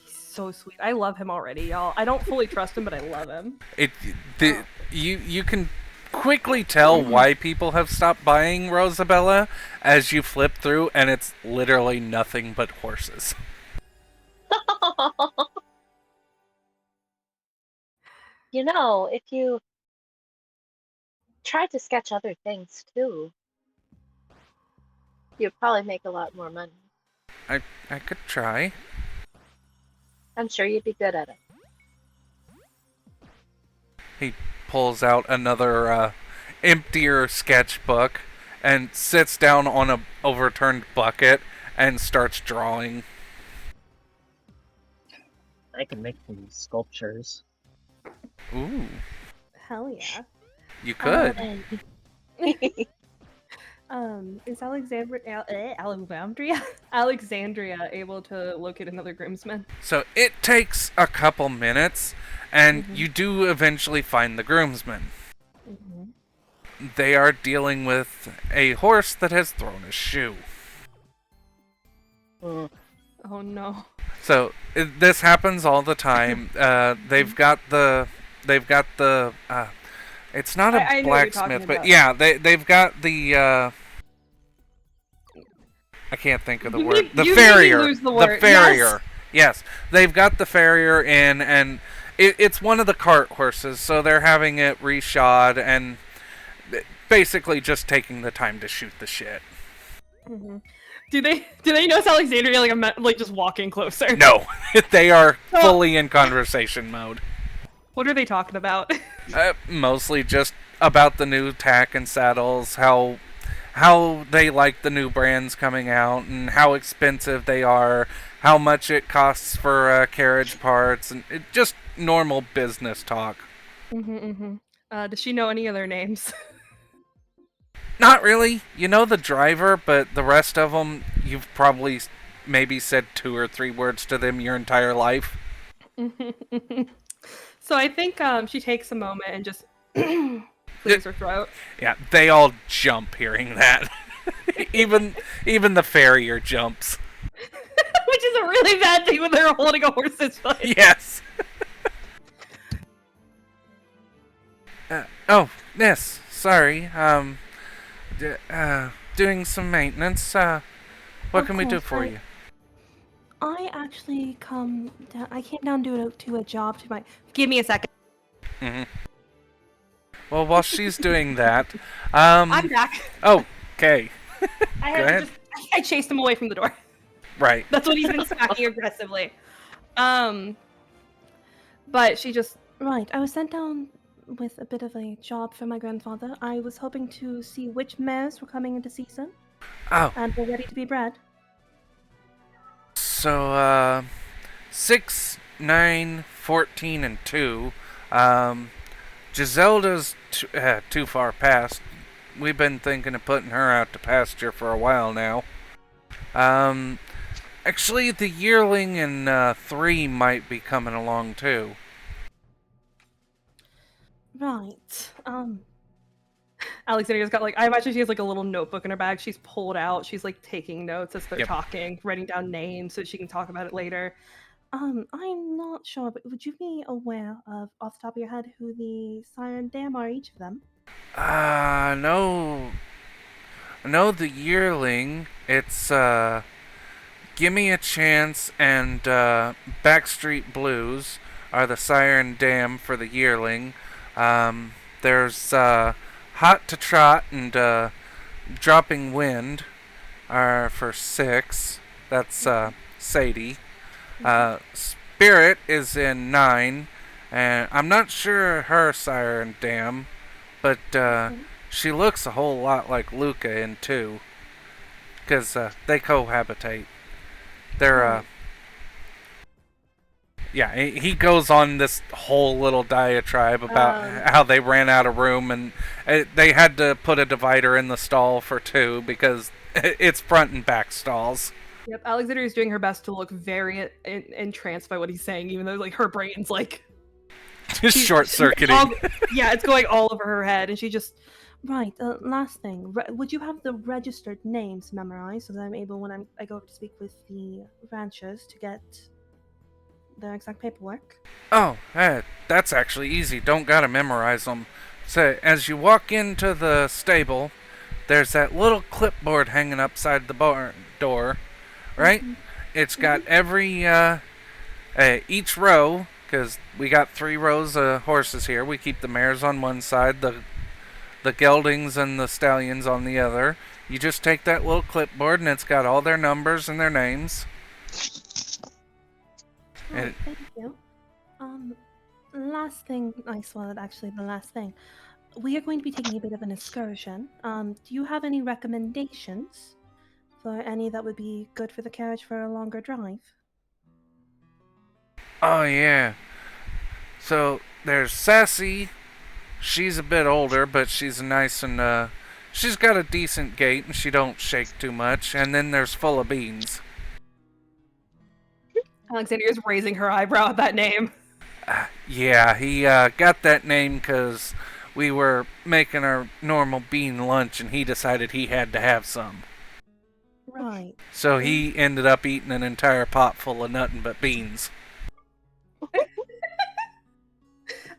He's so sweet. I love him already, y'all. I don't fully trust him, but I love him. You can quickly tell why people have stopped buying Rosabella as you flip through, and it's literally nothing but horses. You know, if you tried to sketch other things too, you'd probably make a lot more money. I could try. I'm sure you'd be good at it. He pulls out another emptier sketchbook and sits down on a overturned bucket and starts drawing. I can make some sculptures. Ooh, Hell yeah. you could. Is Alexandria able to locate another groomsman? So it takes a couple minutes, and you do eventually find the groomsmen. They are dealing with a horse that has thrown a shoe. Hmm. Oh no. So this happens all the time. They've got the. It's not a I know what you're talking blacksmith, but about. yeah, they've got the. I can't think of the word. The you made me farrier. lose the The word. farrier. Yes, they've got the farrier in, and it's one of the cart horses, so they're having it reshod and basically just taking the time to shoot the shit. Do they notice Alexandria like just walking closer? No, they are fully in conversation mode. What are they talking about? Mostly just about the new tack and saddles, how they like the new brands coming out, and how expensive they are, how much it costs for carriage parts, and just normal business talk. Does she know any of their names? Not really. You know the driver, but the rest of them, you've probably maybe said 2 or 3 words to them your entire life. So I think she takes a moment and just clears her throat. Yeah, they all jump hearing that. even the farrier jumps. Which is a really bad thing when they're holding a horse's foot. Yes. Oh, yes. Sorry. Doing some maintenance. What Of can we do course, for you? I actually come down. I came down to a job to my. Give me a second. Well, while she's doing that, I'm back. Oh, okay. I Go had ahead. I chased him away from the door. Right. That's what he's been smacking aggressively. But she just Right, I was sent down with a bit of a job for my grandfather. I was hoping to see which mares were coming into season Oh, and were ready to be bred. so 6, 9, 14, and 2. Giselda's too far past. We've been thinking of putting her out to pasture for a while now. Actually, the yearling and 3 might be coming along too. Right. Alexandria's got I imagine she has a little notebook in her bag. She's pulled out. She's taking notes as they're Yep. talking, writing down names so she can talk about it later. I'm not sure, but would you be aware of, off the top of your head, who the sire and dam are, each of them? No. No, the yearling. It's, Gimme a Chance and, Backstreet Blues are the sire and dam for the yearling. There's, Hot to Trot and, Dropping Wind are for 6. That's, Sadie. Spirit is in 9, and I'm not sure her sire and dam, but she looks a whole lot like Luca in 2, because they cohabitate. They're yeah, he goes on this whole little diatribe about how they ran out of room and they had to put a divider in the stall for 2 because it's front and back stalls. Yep, Alexander is doing her best to look very entranced by what he's saying, even though like her brain's like Just short-circuiting. Yeah, it's going all over her head, and she just. Right, last thing. Would you have the registered names memorized so that I'm able, when I go up to speak with the ranchers, to get their exact paperwork? Oh, that's actually easy. Don't gotta memorize them. So, as you walk into the stable, there's that little clipboard hanging upside the barn door, right? Mm-hmm. It's got every, each row, because we got 3 rows of horses here. We keep the mares on one side, the geldings and the stallions on the other. You just take that little clipboard and it's got all their numbers and their names. Thank you. Last thing I swallowed, actually the last thing. We are going to be taking a bit of an excursion. Do you have any recommendations for any that would be good for the carriage for a longer drive? Oh yeah. So there's Sassy. She's a bit older, but she's nice and she's got a decent gait and she don't shake too much. And then there's Full of Beans. Alexandria's raising her eyebrow at that name. Yeah, he got that name because we were making our normal bean lunch and he decided he had to have some. Right. So he ended up eating an entire pot full of nothing but beans.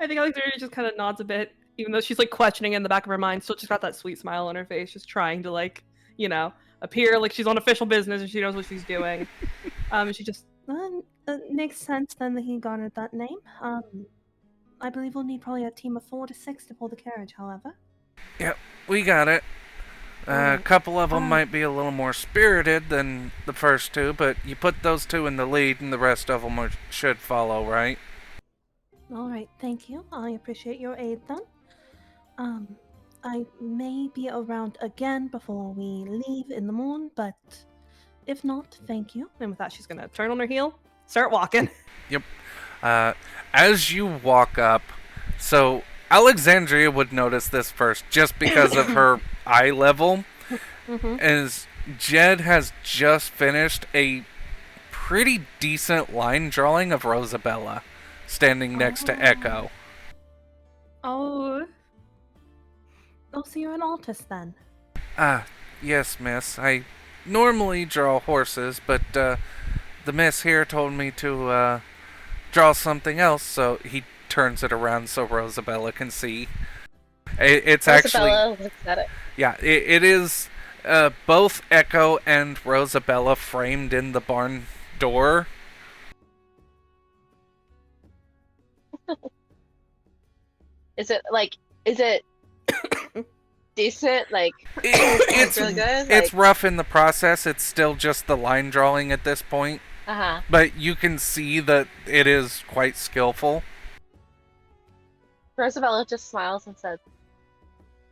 I think Alexandria just kind of nods a bit, even though she's like questioning in the back of her mind, still just got that sweet smile on her face, just trying to like, you know, appear like she's on official business and she knows what she's doing. She just makes sense then that he garnered that name. I believe we'll need probably a team of 4 to 6 to pull the carriage, however. Yep, we got it. A couple of them might be a little more spirited than the first 2, but you put those 2 in the lead and the rest of them should follow, right? Alright, thank you. I appreciate your aid then. I may be around again before we leave in the morning, but if not, thank you. And with that, she's gonna turn on her heel, start walking. Yep. As you walk up, so Alexandria would notice this first just because of her eye level. Mm-hmm. As Jed has just finished a pretty decent line drawing of Rosabella standing next to Echo. Oh, so you're an artist then? Yes, miss. I normally draw horses, but the miss here told me to draw something else, so he turns it around so Rosabella can see. It's Rosabella actually... looks at it. Yeah, it is both Echo and Rosabella framed in the barn door. Is it decent? Like, it's really good? It's rough in the process. It's still just the line drawing at this point. Uh-huh. But you can see that it is quite skillful. Rosabella just smiles and says,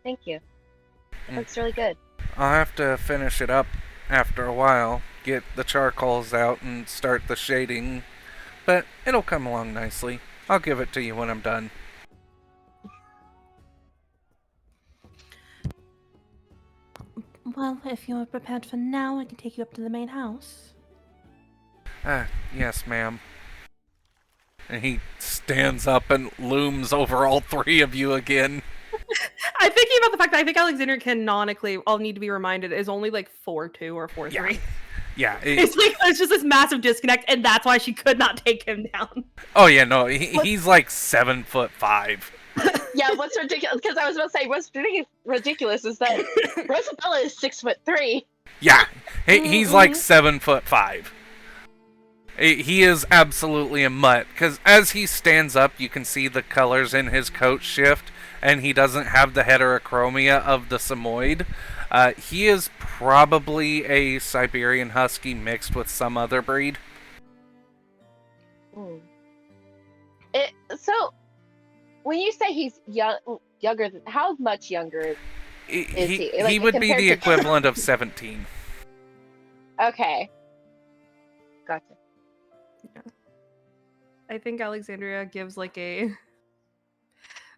"Thank you. It looks really good." I'll have to finish it up after a while. Get the charcoals out and start the shading. But it'll come along nicely. I'll give it to you when I'm done. Well, if you're prepared for now, I can take you up to the main house. Yes, ma'am. And he stands up and looms over all 3 of you again. I'm thinking about the fact that I think Alexander canonically, I'll need to be reminded, is only like 4'2" or 4'3". Yeah. It's like there's just this massive disconnect, and that's why she could not take him down. Oh yeah, no, he's like 7'5". Yeah, what's ridiculous? Because I was about to say, what's ridiculous is that Rosabella is 6'3". Yeah, he's like 7'5". He is absolutely a mutt. Because as he stands up, you can see the colors in his coat shift, and he doesn't have the heterochromia of the Samoyed. He is probably a Siberian Husky mixed with some other breed. Hmm. So when you say he's younger, how much younger is he? He Like would be compared the to equivalent of 17. Okay, gotcha. I think Alexandria gives like a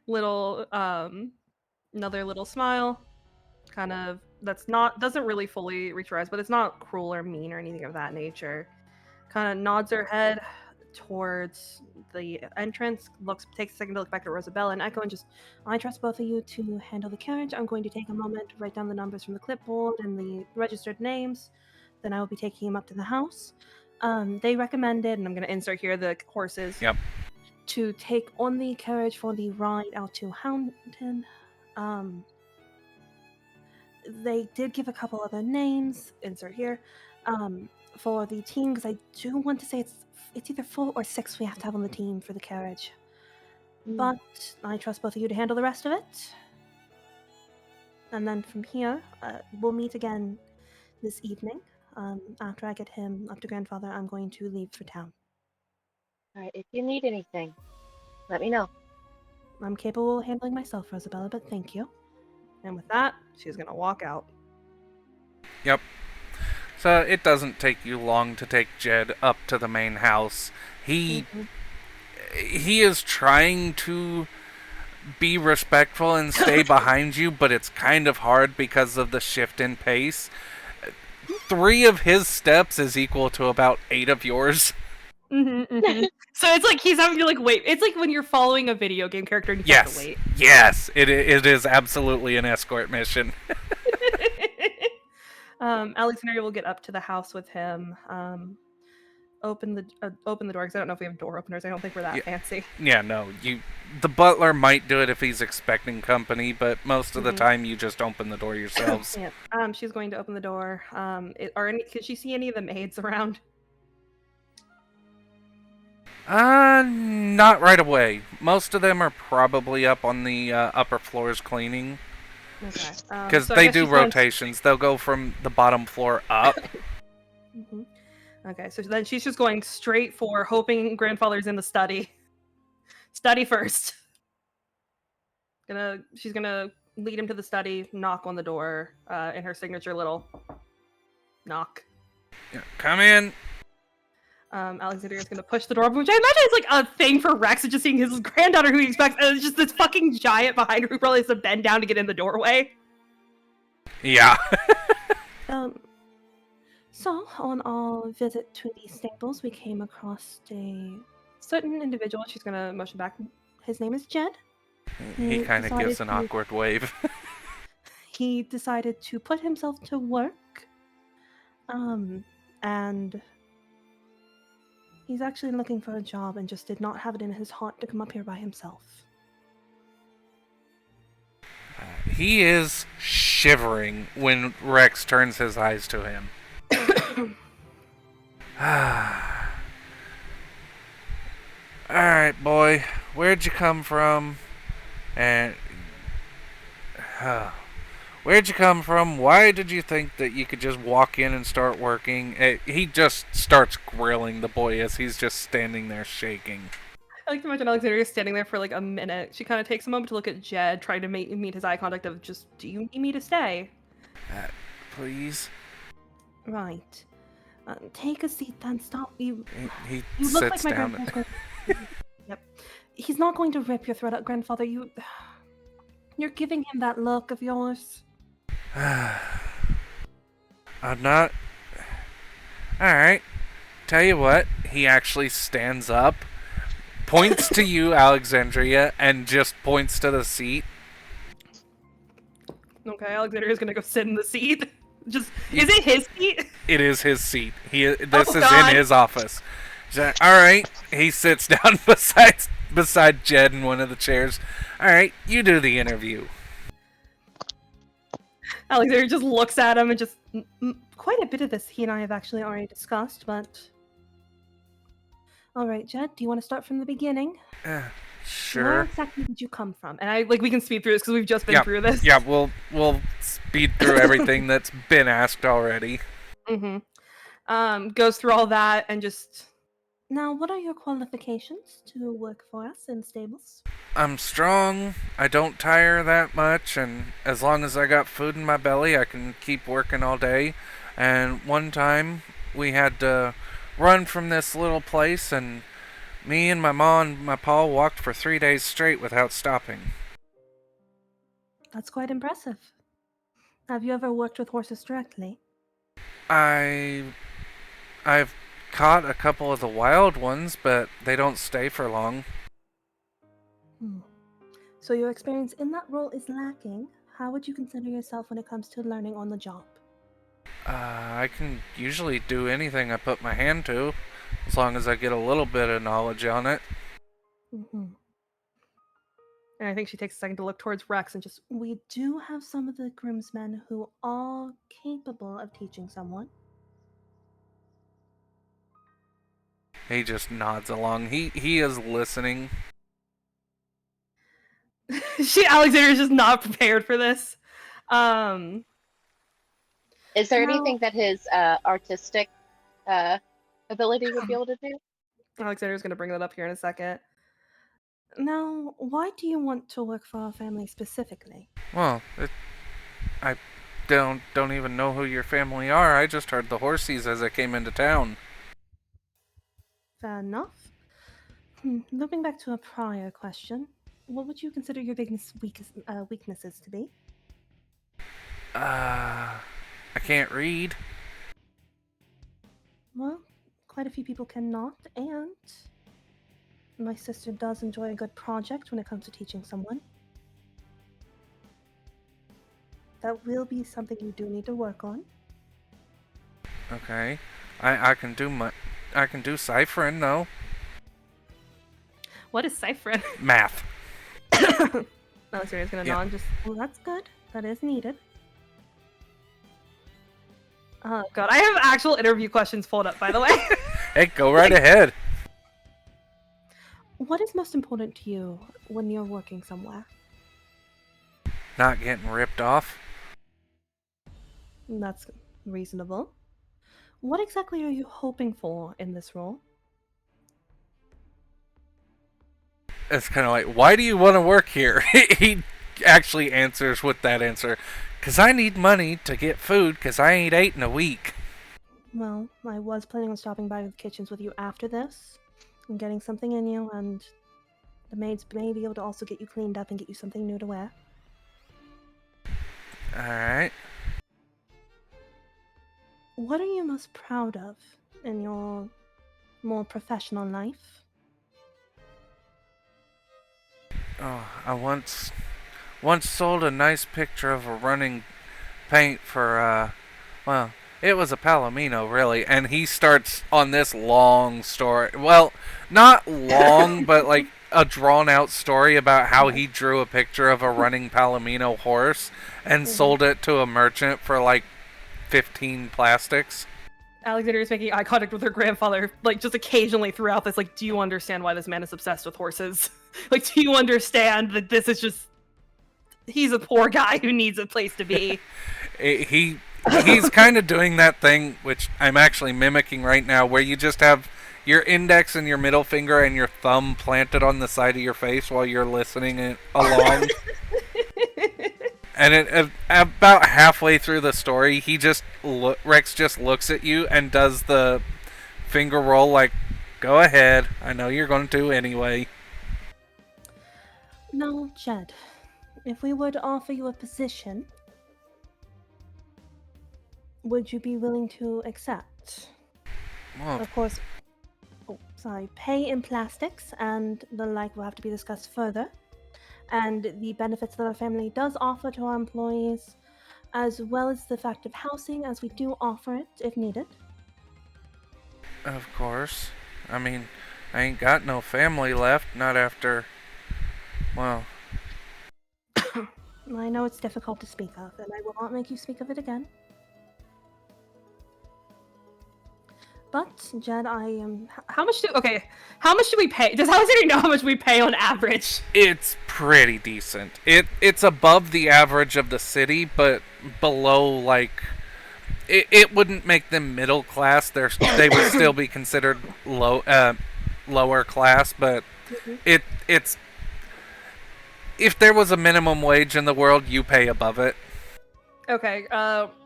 little another little smile, kind of doesn't really fully reach her eyes, but it's not cruel or mean or anything of that nature. Kind of nods her head towards the entrance, takes a second to look back at Rosabella and Echo, and just, I trust both of you to handle the carriage. I'm going to take a moment to write down the numbers from the clipboard and the registered names. Then I will be taking him up to the house. They recommended, and I'm going to insert here the horses. Yep. To take on the carriage for the ride out to Houndton. They did give a couple other names, insert here, for the team, because I do want to say it's either 4 or 6 we have to have on the team for the carriage. But I trust both of you to handle the rest of it. And then from here, we'll meet again this evening. After I get him up to Grandfather, I'm going to leave for town. All right, if you need anything, let me know. I'm capable of handling myself, Rosabella, but thank you. And with that, she's going to walk out. Yep. So it doesn't take you long to take Jed up to the main house. He is trying to be respectful and stay behind you, but it's kind of hard because of the shift in pace. 3 of his steps is equal to about 8 of yours. So it's like he's having to like wait. It's like when you're following a video game character and you have to wait. Yes, it is absolutely an escort mission. Alexandria will get up to the house with him. Open the door, because I don't know if we have door openers. I don't think we're that fancy. Yeah, no. The butler might do it if he's expecting company, but most of the time you just open the door yourselves. Yeah. She's going to open the door. Could she see any of the maids around? Not right away. Most of them are probably up on the upper floors cleaning. Okay. Because they do rotations. They'll go from the bottom floor up. Okay, so then she's just going straight for hoping Grandfather's in the study. Study first. She's gonna lead him to the study, knock on the door, in her signature little knock. Yeah, come in. Alexandria's gonna push the door open, which I imagine is like a thing for Rex, just seeing his granddaughter who he expects, and it's just this fucking giant behind her who probably has to bend down to get in the doorway. Yeah. So, on our visit to the stables, we came across a certain individual. She's gonna motion back. His name is Jed. He kind of gives an awkward wave. He decided to put himself to work. And he's actually looking for a job and just did not have it in his heart to come up here by himself. He is shivering when Rex turns his eyes to him. Alright, boy. Where'd you come from? And... where'd you come from? Why did you think that you could just walk in and start working? He just starts grilling the boy as he's just standing there shaking. I like to imagine Alexandria standing there for like a minute. She kind of takes a moment to look at Jed, trying to meet his eye contact of just, do you need me to stay? Please? Right. Take a seat then. Stop. You sits look like my down. grandfather. Yep. He's not going to rip your throat out, Grandfather. You're giving him that look of yours. I'm not... Alright. Tell you what. He actually stands up, points to you, Alexandria, and just points to the seat. Okay, Alexandria's gonna go sit in the seat. Is it his seat? It is his seat. This is in his office. Alright. He sits down beside Jed in one of the chairs. Alright, you do the interview. Alexandria just looks at him and just... Quite a bit of this he and I have actually already discussed, but... Alright, Jed, do you want to start from the beginning? Sure. Where exactly did you come from? And we can speed through this because we've just been through this. Yeah, we'll speed through everything that's been asked already. Goes through all that and just Now, what are your qualifications to work for us in stables? I'm strong, I don't tire that much, and as long as I got food in my belly, I can keep working all day. And one time, we had to run from this little place, and me and my mom and my pa walked for 3 days straight without stopping. That's quite impressive. Have you ever worked with horses directly? I I've caught a couple of the wild ones, but they don't stay for long. Hmm. So your experience in that role is lacking. How would you consider yourself when it comes to learning on the job? I can usually do anything I put my hand to, as long as I get a little bit of knowledge on it. Mm-hmm. And I think she takes a second to look towards Rex and just, We do have some of the groomsmen who are capable of teaching someone. He just nods along. He is listening. Alexander's just not prepared for this. Um, Is there Now- anything that his artistic ability would be able to do? Alexander's gonna bring that up here in a second. Now, why do you want to work for our family specifically? Well, I don't even know who your family are. I just heard the horsies as I came into town. Fair enough. Looping back to a prior question, what would you consider your biggest weaknesses to be? I can't read. Well, quite a few people cannot, and my sister does enjoy a good project when it comes to teaching someone. That will be something you do need to work on. Okay, I can do ciphering though. What is ciphering? Math. Alexander's gonna Yeah. nod. Just Well, that's good. That is needed. oh god, I have actual interview questions pulled up, by the way. Hey, go right ahead. What is most important to you when you're working somewhere? Not getting ripped off. That's reasonable. What exactly are you hoping for in this role? It's kind of like, why do you want to work here? He actually answers with that answer. 'Cause I need money to get food, 'cause I ain't ate in a week. Well, I was planning on stopping by the kitchens with you after this and getting something in you, and the maids may be able to also get you cleaned up and get you something new to wear. Alright. What are you most proud of in your more professional life? Oh, I once sold a nice picture of a running paint for, well, it was a Palomino, really, and he starts on this long story. Well, not long, but like a drawn-out story about how he drew a picture of a running Palomino horse and sold it to a merchant for like 15 plastics. Alexander is making eye contact with her grandfather, like just occasionally throughout this. Like, do you understand why this man is obsessed with horses? Like, do you understand that this is just he's a poor guy who needs a place to be? He's kind of doing that thing which I'm actually mimicking right now, where you just have your index and your middle finger and your thumb planted on the side of your face while you're listening along. And about halfway through the story, Rex just looks at you and does the finger roll like, go ahead, I know you're going to anyway. Now, Jed, if we were to offer you a position, would you be willing to accept? Well, Of course, pay in plastics and the like will have to be discussed further. And the benefits that our family does offer to our employees, as well as the fact of housing, as we do offer it if needed. of course. I mean, I ain't got no family left, not after, well, I know it's difficult to speak of, and I will not make you speak of it again. But, Jed, I am... How much do we pay? Does Alexander know how much we pay on average? it's pretty decent. It's above the average of the city, but below, like, it wouldn't make them middle class. They would still be considered lower class, but Mhm. it's if there was a minimum wage in the world, you pay above it. Okay.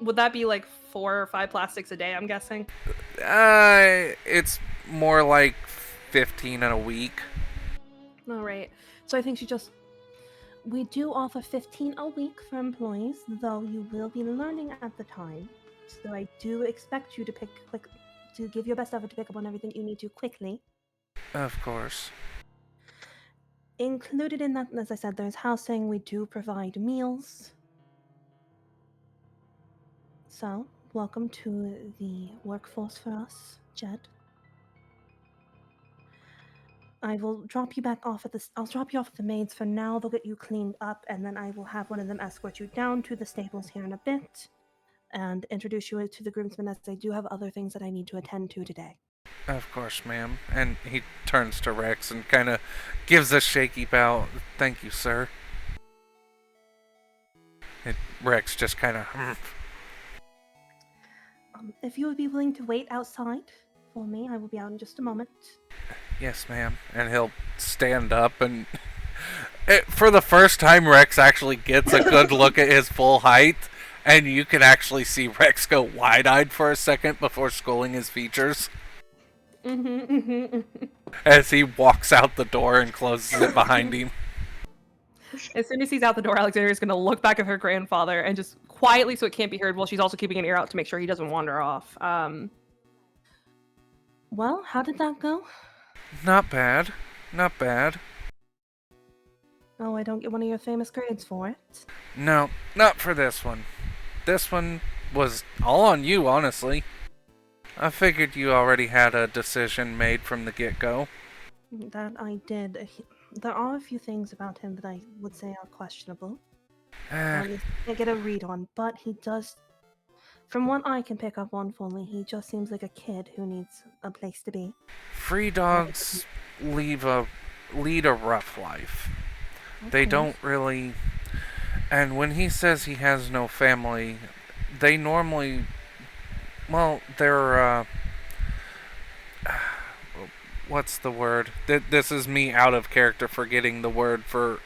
Would that be like 4 or 5 plastics a day? I'm guessing. It's more like 15 in a week. All right. So I think we do offer 15 a week for employees, though you will be learning at the time. So I do expect you to give your best effort to pick up on everything you need to quickly. Of course. Included in that, as I said, there's housing. We do provide meals. So, welcome to the workforce for us, Jed. I will drop you back off at this. I'll drop you off at the maids for now. They'll get you cleaned up, and then I will have one of them escort you down to the stables here in a bit and introduce you to the groomsmen, as I do have other things that I need to attend to today. Of course, ma'am. And he turns to Rex and kind of gives a shaky bow. Thank you, sir. Rex just kind of. If you would be willing to wait outside for me, I will be out in just a moment. Yes, ma'am. And he'll stand up and. For the first time, Rex actually gets a good look at his full height, and you can actually see Rex go wide-eyed for a second before schooling his features as he walks out the door and closes it behind him. As soon as he's out the door, Alexandria's going to look back at her grandfather and just quietly, so it can't be heard, while she's also keeping an ear out to make sure he doesn't wander off. Well, how did that go? Not bad. Not bad. Oh, I don't get one of your famous grades for it. No, not for this one. This one was all on you, honestly. I figured you already had a decision made from the get-go. That I did. There are a few things about him that I would say are questionable. I can't get a read on, but he does. From what I can pick up on fully, he just seems like a kid who needs a place to be. Free dogs lead a rough life. They don't really. And when he says he has no family, they normally. Well, they're. What's the word? This is me out of character forgetting the word for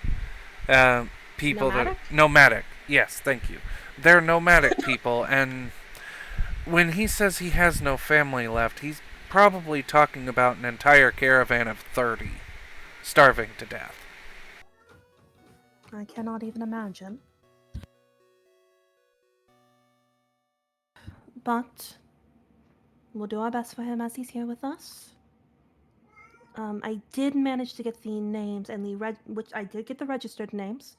people Nomadic? that. Nomadic. Yes, thank you. They're nomadic people, and when he says he has no family left, he's probably talking about an entire caravan of 30 starving to death. I cannot even imagine. But we'll do our best for him as he's here with us. I did manage to get the names and which I did get the registered names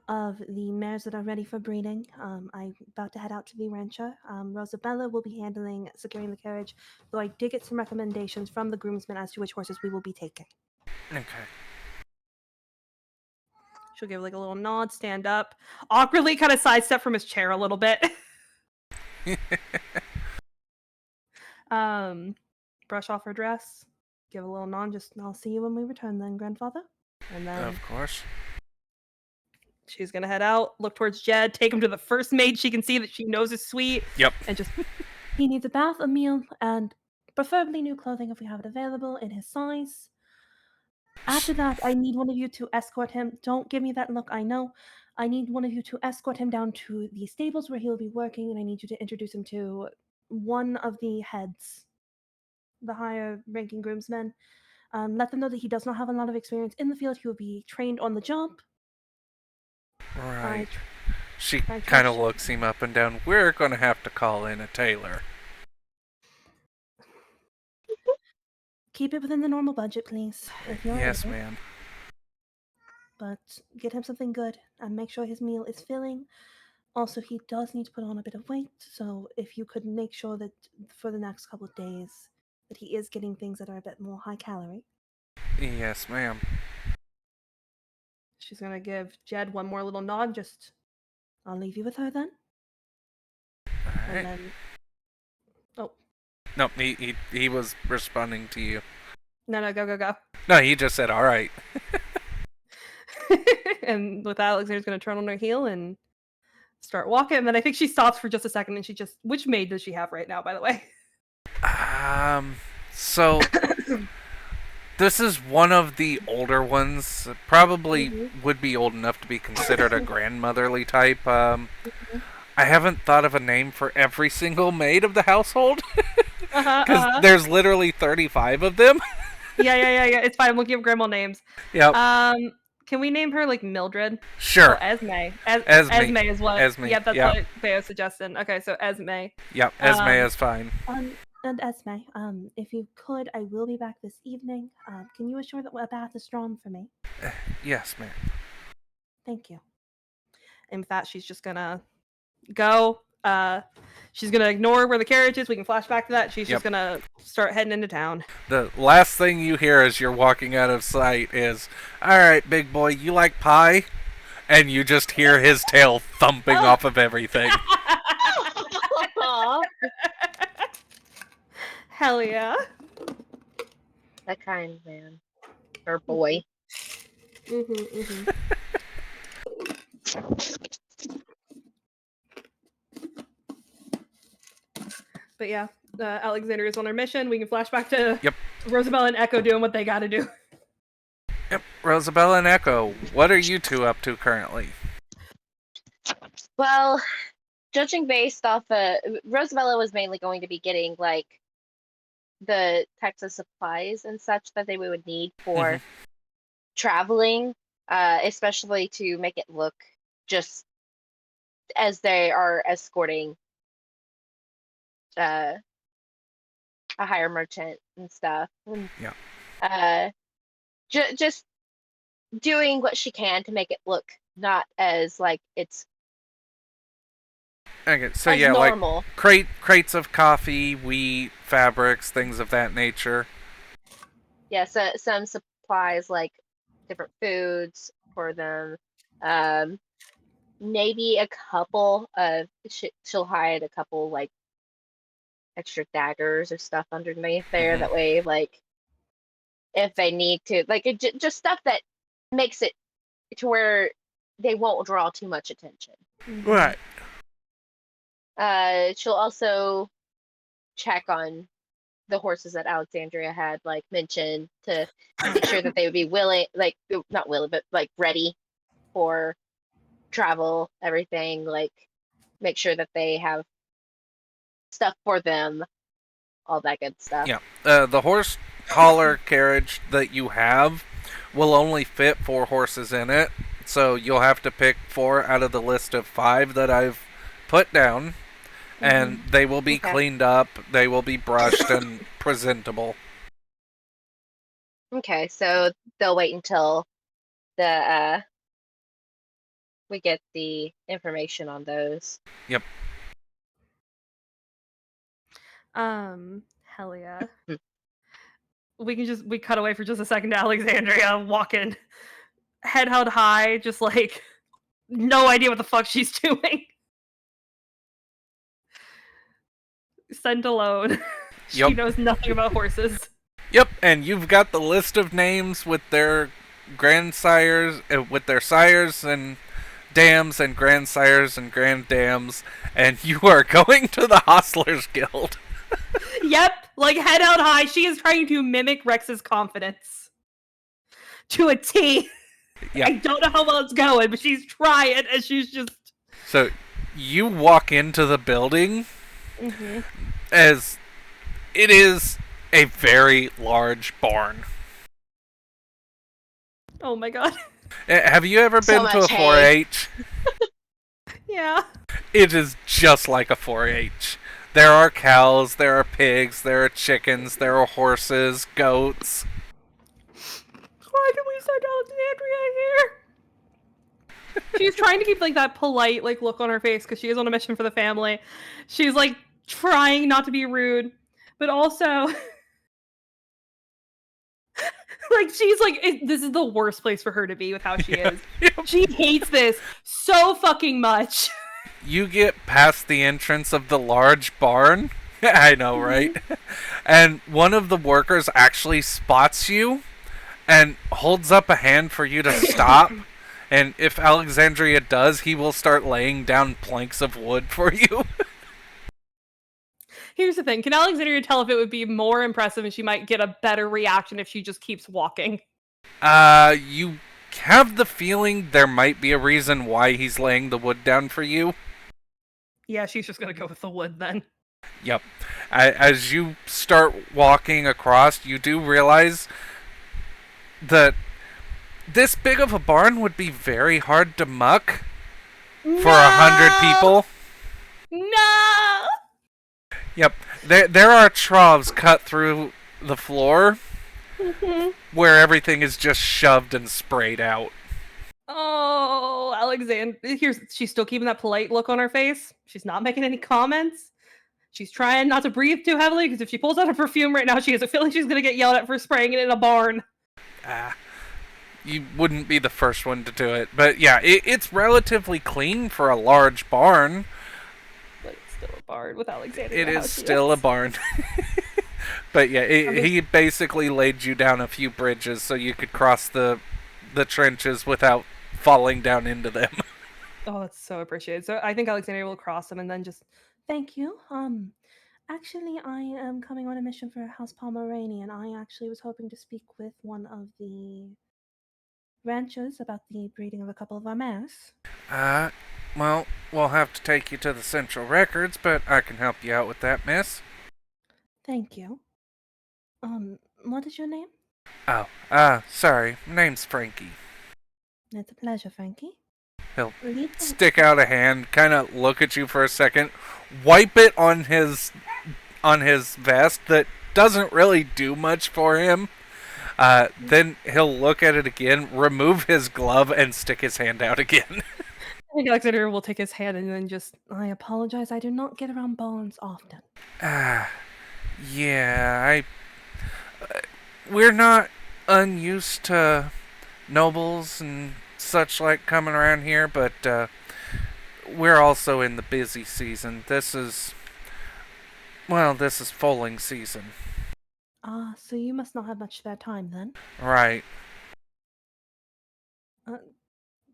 of the mares that are ready for breeding. I'm about to head out to the rancho. Rosabella will be handling securing the carriage, though I did get some recommendations from the groomsmen as to which horses we will be taking. Okay. She'll give like a little nod, stand up, awkwardly kind of sidestep from his chair a little bit. Brush off her dress, give a little nod, just I'll see you when we return then, grandfather. And then Of course. she's gonna head out, look towards Jed, take him to the first maid she can see that she knows is sweet. Yep. And just He needs a bath, a meal, and preferably new clothing if we have it available in his size. After that, I need one of you to escort him. Don't give me that look, I know. I need one of you to escort him down to the stables where he'll be working, and I need you to introduce him to one of the heads, the higher ranking groomsmen. Let them know that he does not have a lot of experience in the field. He will be trained on the job. Right. She I kind of trust- looks him up and down. We're going to have to call in a tailor. Keep it within the normal budget, please. If you're Yes, able. ma'am. But get him something good and make sure his meal is filling. Also, he does need to put on a bit of weight, so if you could make sure that for the next couple of days that he is getting things that are a bit more high calorie. Yes, ma'am. she's gonna give Jed one more little nod, just I'll leave you with her then. All and right. then No, he was responding to you. no, go. No, he just said, all right. And with that, Alexander's gonna turn on her heel and start walking. And then I think she stops for just a second, and which maid does she have right now, by the way? So this is one of the older ones. Probably would be old enough to be considered a grandmotherly type. I haven't thought of a name for every single maid of the household because there's literally 35 of them. Yeah. It's fine. We'll give grandma names. Yeah. Can we name her like Mildred? Sure. Oh, Esme. Esme. Esme is what. Esme. Yeah, that's what Theo suggested. Okay, so Esme. Yep, Esme is fine. And Esme, if you could, I will be back this evening. Can you assure that a bath is strong for me? Yes, ma'am. Thank you. And with that, she's just gonna go. She's gonna ignore where the carriage is. We can flash back to that. She's just gonna start heading into town. The last thing you hear as you're walking out of sight is, "All right, big boy, you like pie?" And you just hear his tail thumping off of everything. Hell yeah. That kind man. Or boy. But yeah, Alexandria is on their mission. We can flash back to Yep. Rosabella and Echo doing what they gotta do. Yep, Rosabella and Echo, what are you two up to currently? Well, judging based off Rosabella was mainly going to be getting like the types of supplies and such that they would need for traveling, especially to make it look just as they are escorting a higher merchant and stuff. Yeah. Just doing what she can to make it look not as like it's Okay, so as yeah, normal. like crates of coffee, wheat, fabrics, things of that nature. Yeah, so some supplies like different foods for them. Maybe a couple of she'll hide a couple like extra daggers or stuff underneath there. That way, like if they need to, like just stuff that makes it to where they won't draw too much attention. Right. She'll also check on the horses that Alexandria had like mentioned to make sure that they would be willing, like not willing, but like ready for travel, everything, like make sure that they have stuff for them, all that good stuff. Yeah. The horse hauler carriage that you have will only fit 4 horses in it, so you'll have to pick 4 out of the list of 5 that I've put down, and they will be cleaned up, they will be brushed and presentable. Okay, so they'll wait until the we get the information on those. Yep. Hell yeah. We cut away for just a second to Alexandria walking head held high, just like no idea what the fuck she's doing. Sent alone. She knows nothing about horses. Yep, and you've got the list of names with their grandsires, with their sires and dams and grandsires and granddams, and you are going to the Hostlers Guild. Yep, like head held high. She is trying to mimic Rex's confidence to a T. Yep. I don't know how well it's going, but she's trying, and she's just... So, you walk into the building as it is a very large barn. Oh my god. Have you ever been to a 4-H? Yeah. It is just like a 4-H. There are cows, there are pigs, there are chickens, there are horses, goats. Why did we send Alexandria here? She's trying to keep like that polite like look on her face because she is on a mission for the family. She's like trying not to be rude, but also like she's like this is the worst place for her to be with how she is. She hates this so fucking much. You get past the entrance of the large barn. I know, right? And one of the workers actually spots you and holds up a hand for you to stop And if Alexandria does, he will start laying down planks of wood for you. Here's the thing. Can Alexandria tell if it would be more impressive and she might get a better reaction if she just keeps walking? You have the feeling there might be a reason why he's laying the wood down for you. Yeah, she's just gonna go with the wood then. Yep. As you start walking across, you do realize that this big of a barn would be very hard to muck for 100 people. No! Yep. There are troughs cut through the floor where everything is just shoved and sprayed out. Oh, Alexandria. She's still keeping that polite look on her face. She's not making any comments. She's trying not to breathe too heavily because if she pulls out her perfume right now, she has a feeling she's going to get yelled at for spraying it in a barn. You wouldn't be the first one to do it. But yeah, it's relatively clean for a large barn. But it's still a barn with Alexandria. It is still a barn. But yeah, he basically laid you down a few bridges so you could cross the trenches without falling down into them. Oh, that's so appreciated. So I think Alexandria will cross them and then just... Thank you. Actually, I am coming on a mission for House Pomeranian. I actually was hoping to speak with one of the ranchers about the breeding of a couple of our mares. Well, we'll have to take you to the Central Records, but I can help you out with that, miss. Thank you. What is your name? Oh, sorry. Name's Frankie. It's a pleasure, Frankie. He'll Lead the- stick out a hand, kind of look at you for a second, wipe it on his vest that doesn't really do much for him. Then he'll look at it again, remove his glove, and stick his hand out again. I think Alexandria will take his hand and then just... I apologize, I do not get around barns often. Yeah, we're not unused to nobles and such like coming around here, but we're also in the busy season. This is foaling season. So you must not have much spare time then. Right.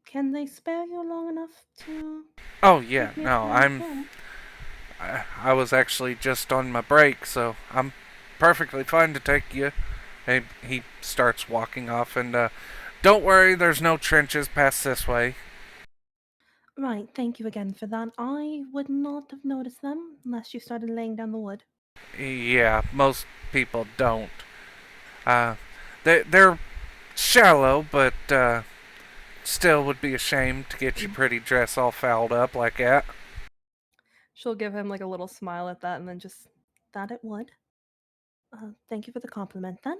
Can they spare you long enough to... Oh yeah, take me no, around town? I was actually just on my break, so I'm perfectly fine to take you. He starts walking off, and don't worry, there's no trenches past this way. Right, thank you again for that. I would not have noticed them unless you started laying down the wood. Yeah, most people don't. They're shallow, but still would be a shame to get your pretty dress all fouled up like that. She'll give him like a little smile at that and then just... That it would. Thank you for the compliment then.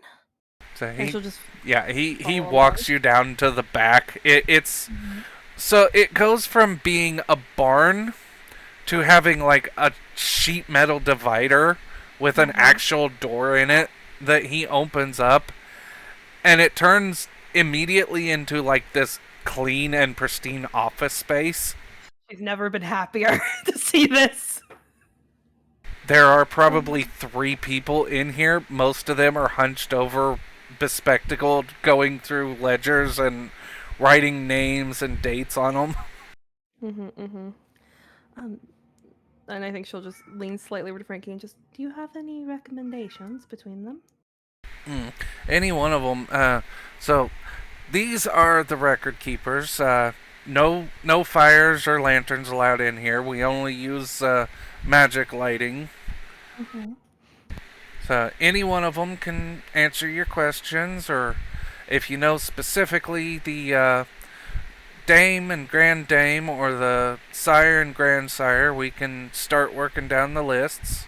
So And she'll just... he follow walks you down to the back. It's so it goes from being a barn to having like a sheet metal divider with an actual door in it that he opens up, and it turns immediately into like this clean and pristine office space. She's never been happier to see this. There are probably 3 people in here. Most of them are hunched over, bespectacled, going through ledgers and writing names and dates on them. And I think she'll just lean slightly over to Frankie and just... Do you have any recommendations between them? Any one of them. So these are the record keepers. No fires or lanterns allowed in here. We only use magic lighting. So any one of them can answer your questions, or if you know specifically the dame and grand dame or the sire and grandsire, we can start working down the lists.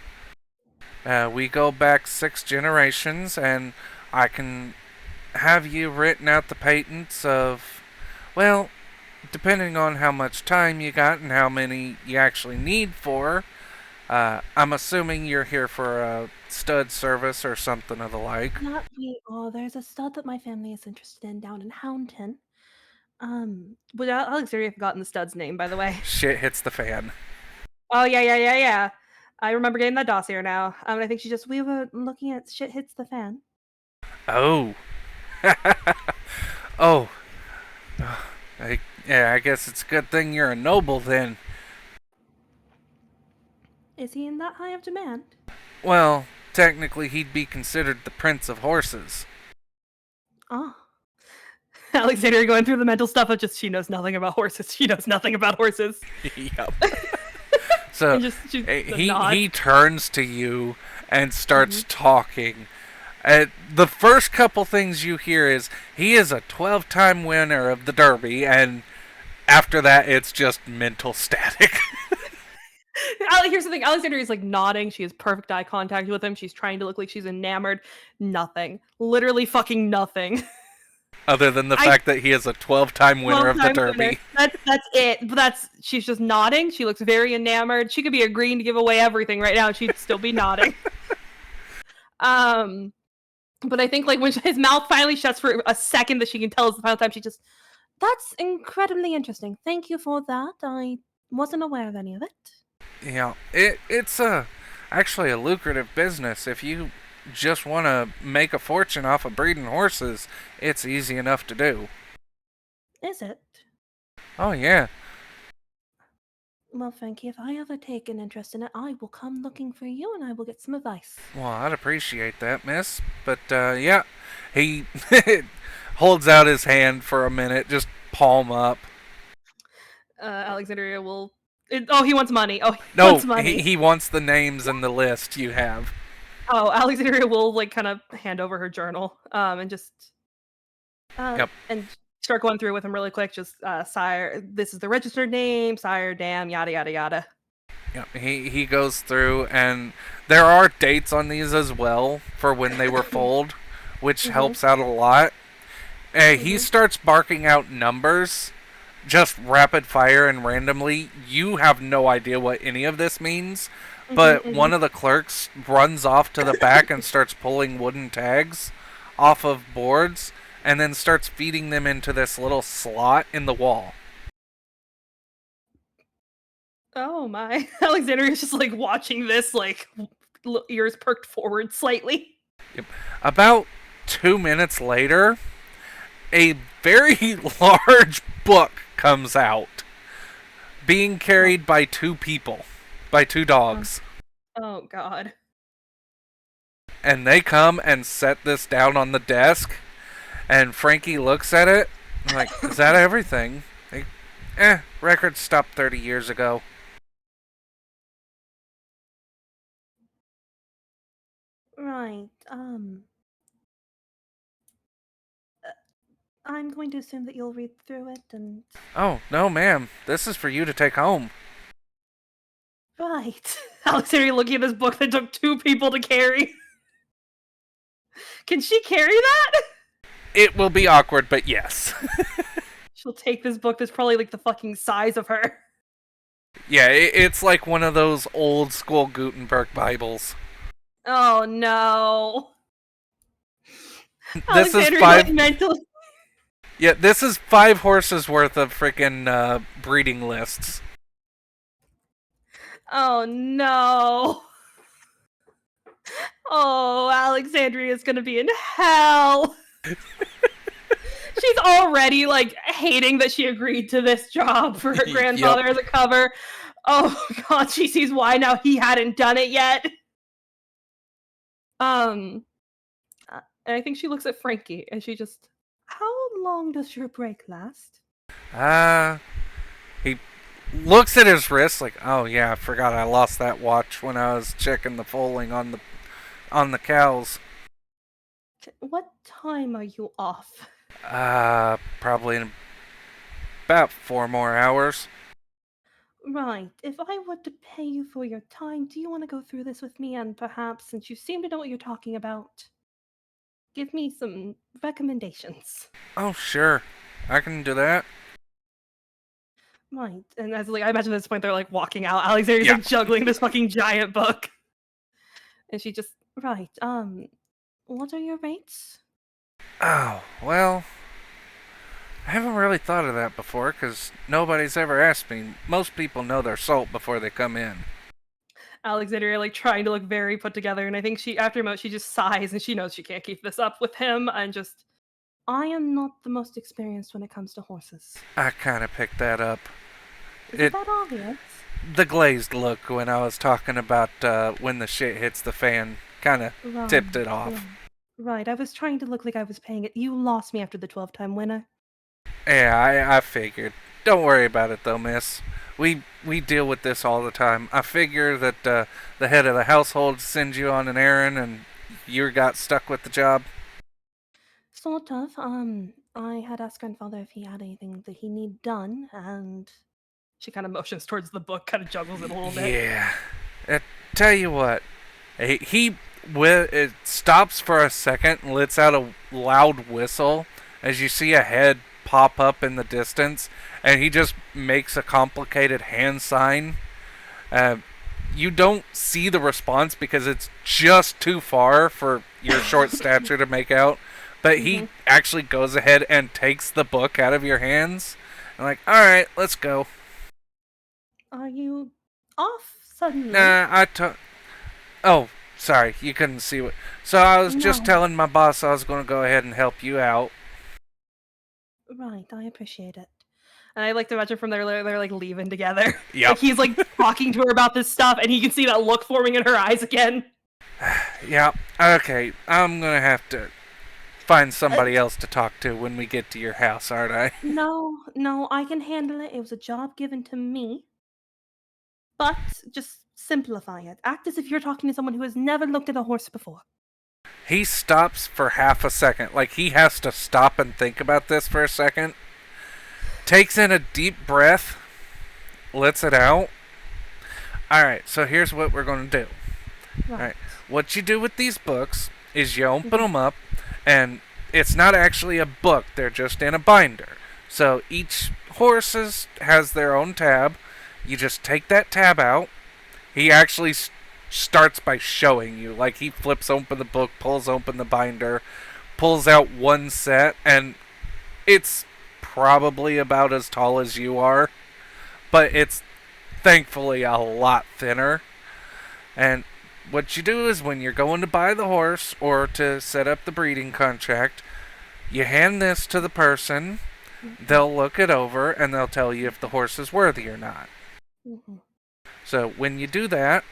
We go back 6 generations, and I can have you written out the patents of, well, depending on how much time you got and how many you actually need for. I'm assuming you're here for a stud service or something of the like. That we are. There's a stud that my family is interested in down in Houndton. Would Alexandria have forgotten the stud's name, by the way? Shit hits the fan. Oh, yeah. I remember getting that dossier now. I think she just... We were looking at shit hits the fan. Oh. Oh. Yeah, I guess it's a good thing you're a noble then. Is he in that high of demand? Well, technically he'd be considered the prince of horses. Ah, Alexandria going through the mental stuff of just she knows nothing about horses. She knows nothing about horses. Yep. So And just she does he not. he turns to you and starts talking. The first couple things you hear is he is a 12-time winner of the Derby, and after that it's just mental static. Here's the thing. Alexandria is like nodding. She has perfect eye contact with him. She's trying to look like she's enamored. Nothing. Literally fucking nothing. Other than the fact that he is a 12-time winner of the 12 times Derby. winner. That's it. But she's just nodding. She looks very enamored. She could be agreeing to give away everything right now and she'd still be nodding. But I think like when his mouth finally shuts for a second that she can tell is the final time, she just, that's incredibly interesting. Thank you for that. I wasn't aware of any of it. It's actually a lucrative business. If you just want to make a fortune off of breeding horses, it's easy enough to do. Is it? Oh yeah. Well, Frankie, if I ever take an interest in it, I will come looking for you and I will get some advice. Well, I'd appreciate that, miss. But yeah, he holds out his hand for a minute, just palm up. Alexandria will. He wants money. Oh, he No, wants money. he wants the names in the list you have. Oh, Alexandria will like kind of hand over her journal, and just Yep. and start going through with him really quick. Just sire, this is the registered name, sire, dam, yada yada yada. Yep. He goes through, and there are dates on these as well for when they were foaled, which helps out a lot. He starts barking out numbers, just rapid fire and randomly. You have no idea what any of this means, but one of the clerks runs off to the back and starts pulling wooden tags off of boards and then starts feeding them into this little slot in the wall. Oh my! Alexandria is just like watching this, like ears perked forward slightly. Yep. About 2 minutes later, a very large book comes out, being carried by two people, by two dogs. Oh god. And they come and set this down on the desk, and Frankie looks at it, and like, is that everything? Like, record stopped 30 years ago. Right, I'm going to assume that you'll read through it and... Oh, no ma'am, this is for you to take home. Right. Alexandria looking at this book that took two people to carry. Can she carry that? It will be awkward, but yes. She'll take this book that's probably like the fucking size of her. Yeah, it's like one of those old school Gutenberg Bibles. Oh no. This is five. Yeah, this is 5 horses worth of freaking breeding lists. Oh no. Oh, Alexandria's gonna be in hell. She's already like hating that she agreed to this job for her grandfather as a cover. Oh god, she sees why now he hadn't done it yet. And I think she looks at Frankie and she just, how long does your break last? He looks at his wrist like, oh yeah, I forgot I lost that watch when I was checking the foaling on the cows. What time are you off? Probably in about 4 more hours. Right. If I were to pay you for your time, do you want to go through this with me and perhaps, since you seem to know what you're talking about, give me some recommendations? Oh, sure. I can do that. Right. And as like I imagine at this point they're like walking out. Alexandria's like juggling this fucking giant book. And she just, right. What are your rates? Oh, well, I haven't really thought of that before because nobody's ever asked me. Most people know their salt before they come in. Alexandria like trying to look very put together, and I think she after a moment she just sighs and she knows she can't keep this up with him and just I am not the most experienced when it comes to horses. I kind of picked that up. Is It- it that obvious? The glazed look when I was talking about when the shit hits the fan kind of tipped it off. Right, I was trying to look like I was paying it. You lost me after the 12-time winner. Yeah, I figured. Don't worry about it though, miss. We deal with this all the time. I figure that the head of the household sends you on an errand and you got stuck with the job. Sort of. I had asked grandfather if he had anything that he need done, and she kind of motions towards the book, kind of juggles it a little bit. Yeah. Tell you what, it stops for a second and lets out a loud whistle as you see a head pop up in the distance, and he just makes a complicated hand sign. You don't see the response because it's just too far for your short stature to make out, but he actually goes ahead and takes the book out of your hands. And like, all right, let's go. Are you off suddenly? Nah, Oh, sorry, you couldn't see what. So I was just No. telling my boss I was going to go ahead and help you out. Right, I appreciate it. And I like to imagine from there they're like leaving together. Yep. Like he's like talking to her about this stuff, and he can see that look forming in her eyes again. Yeah, okay, I'm going to have to find somebody else to talk to when we get to your house, aren't I? No, I can handle it. It was a job given to me. But just simplify it. Act as if you're talking to someone who has never looked at a horse before. He stops for half a second. Like, he has to stop and think about this for a second. Takes in a deep breath. Lets it out. Alright, so here's what we're going to do. Alright, what you do with these books is you open them up, and it's not actually a book. They're just in a binder. So each horse has their own tab. You just take that tab out. He actually starts by showing you. Like, he flips open the book, pulls open the binder, pulls out one set, and it's probably about as tall as you are, but it's thankfully a lot thinner. And what you do is when you're going to buy the horse or to set up the breeding contract, you hand this to the person. They'll look it over and they'll tell you if the horse is worthy or not. So when you do that,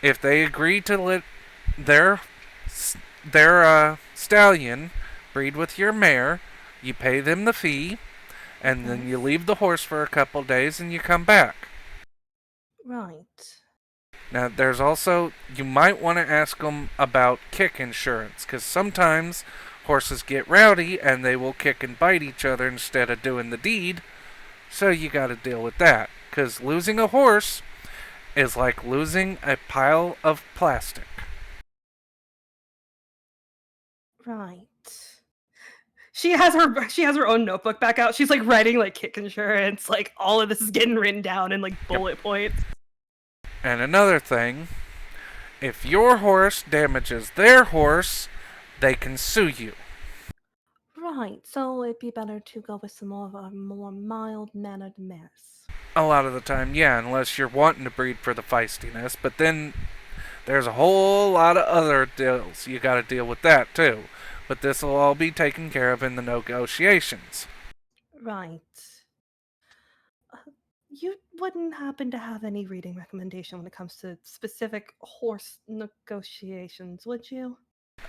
if they agree to let their stallion breed with your mare, you pay them the fee, and then you leave the horse for a couple days and you come back. Right. Now, there's also, you might want to ask them about kick insurance, because sometimes horses get rowdy and they will kick and bite each other instead of doing the deed, so you got to deal with that, because losing a horse is like losing a pile of plastic. Right. She has her own notebook back out. She's like writing like kick insurance, like all of this is getting written down in like bullet points. And another thing, if your horse damages their horse, they can sue you. Right, so it'd be better to go with some more of a more mild-mannered mares. A lot of the time, yeah, unless you're wanting to breed for the feistiness, but then there's a whole lot of other deals. You gotta deal with that too. But this will all be taken care of in the negotiations. Right. You wouldn't happen to have any reading recommendation when it comes to specific horse negotiations, would you?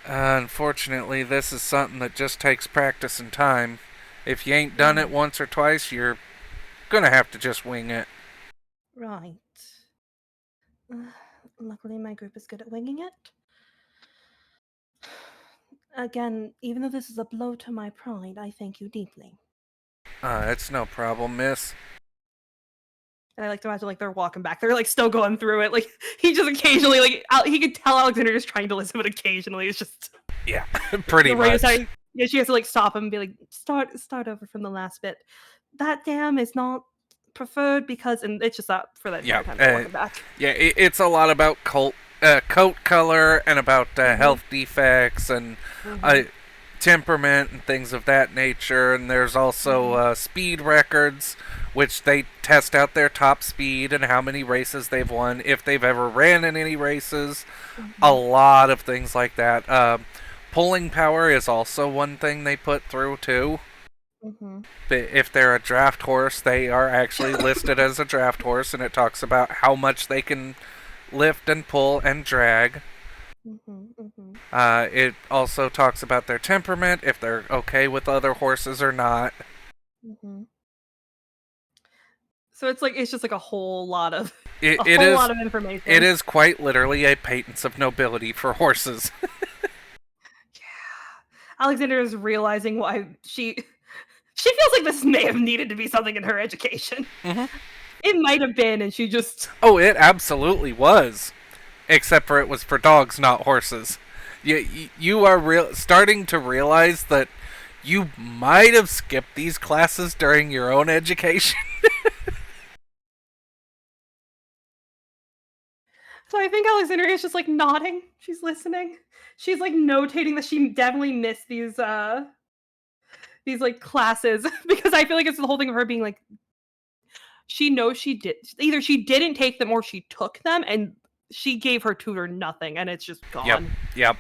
Unfortunately, this is something that just takes practice and time. If you ain't done it once or twice, you're gonna have to just wing it. Right. Luckily, my group is good at winging it. Again, even though this is a blow to my pride, I thank you deeply. It's no problem, miss. And I like to imagine like they're walking back. They're like still going through it. Like he just occasionally like he could tell Alexander is trying to listen, but occasionally it's just Yeah, pretty much. Yeah, she has to like stop him and be like, start over from the last bit. That dam is not preferred because, and it's just that for that Yeah, time to walking back. Yeah, it's a lot about coat color and about health defects and temperament and things of that nature. And there's also speed records, which they test out their top speed and how many races they've won, if they've ever ran in any races. A lot of things like that. Pulling power is also one thing they put through, too. Mm-hmm. If they're a draft horse, they are actually listed as a draft horse, and it talks about how much they can lift and pull and drag. Mm-hmm. Mm-hmm. It also talks about their temperament, if they're okay with other horses or not. Mm-hmm. So it's just like a whole lot of It, a it whole is lot of information. it is quite literally a patents of nobility for horses. Yeah. Alexander is realizing why she feels like this may have needed to be something in her education. Mm-hmm. It might have been, and she just Oh, it absolutely was. Except for it was for dogs, not horses. You are starting to realize that you might have skipped these classes during your own education. So I think Alexandria is just like nodding. She's listening. She's like notating that she definitely missed these like classes because I feel like it's the whole thing of her being like she knows she did either she didn't take them or she took them and she gave her tutor nothing and it's just gone. Yep.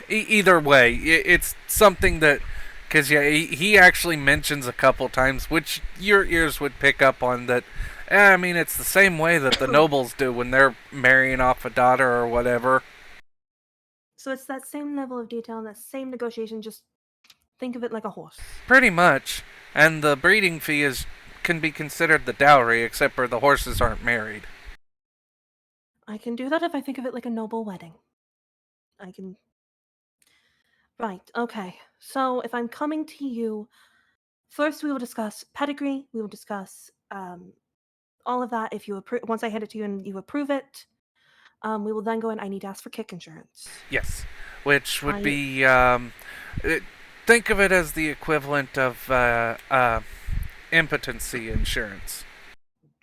Either way, it's something that, because yeah, he actually mentions a couple times, which your ears would pick up on that. I mean, it's the same way that the nobles do when they're marrying off a daughter or whatever. So it's that same level of detail and that same negotiation, just think of it like a horse. Pretty much. And the breeding fee can be considered the dowry, except for the horses aren't married. I can do that if I think of it like a noble wedding. I can. Right, okay. So if I'm coming to you, first we will discuss pedigree, we will discuss all of that. If you approve, once I hand it to you and you approve it, we will then go in. I need to ask for kick insurance. Yes. Which would I- be, think of it as the equivalent of impotency insurance.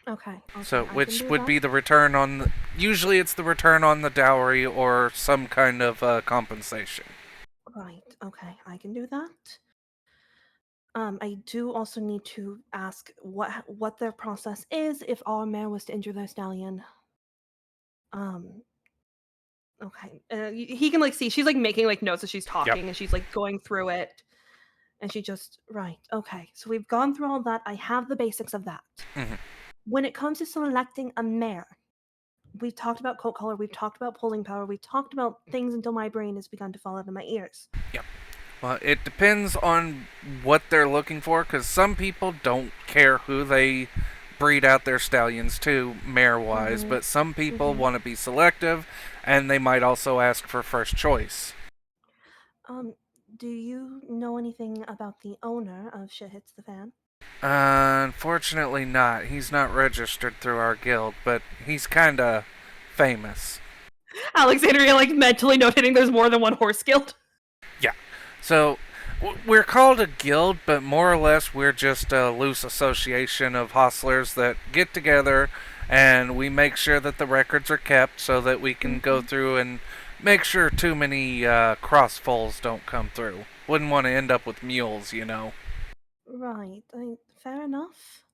Okay. So, I can which do would that. be the return on. Usually, it's the return on the dowry or some kind of compensation. Right. Okay, I can do that. I do also need to ask what their process is if our mare was to injure their stallion. Um. Okay. He can like see she's like making like notes as she's talking Yep. and she's like going through it. And she just right. Okay. So we've gone through all that. I have the basics of that. Mhm. When it comes to selecting a mare, we've talked about coat color. We've talked about pulling power. We've talked about things until my brain has begun to fall out of my ears. Yep. Well, it depends on what they're looking for, because some people don't care who they breed out their stallions to, mare-wise, Mhm. but some people Mhm. want to be selective, and they might also ask for first choice. Do you know anything about the owner of Shit Hits the Fan? Unfortunately not. He's not registered through our guild, but he's kinda famous. Alexandria like mentally notating there's more than one horse guild. Yeah. So, we're called a guild, but more or less we're just a loose association of hostlers that get together and we make sure that the records are kept so that we can go through and make sure too many cross foals don't come through. Wouldn't want to end up with mules, you know. Right. Fair enough.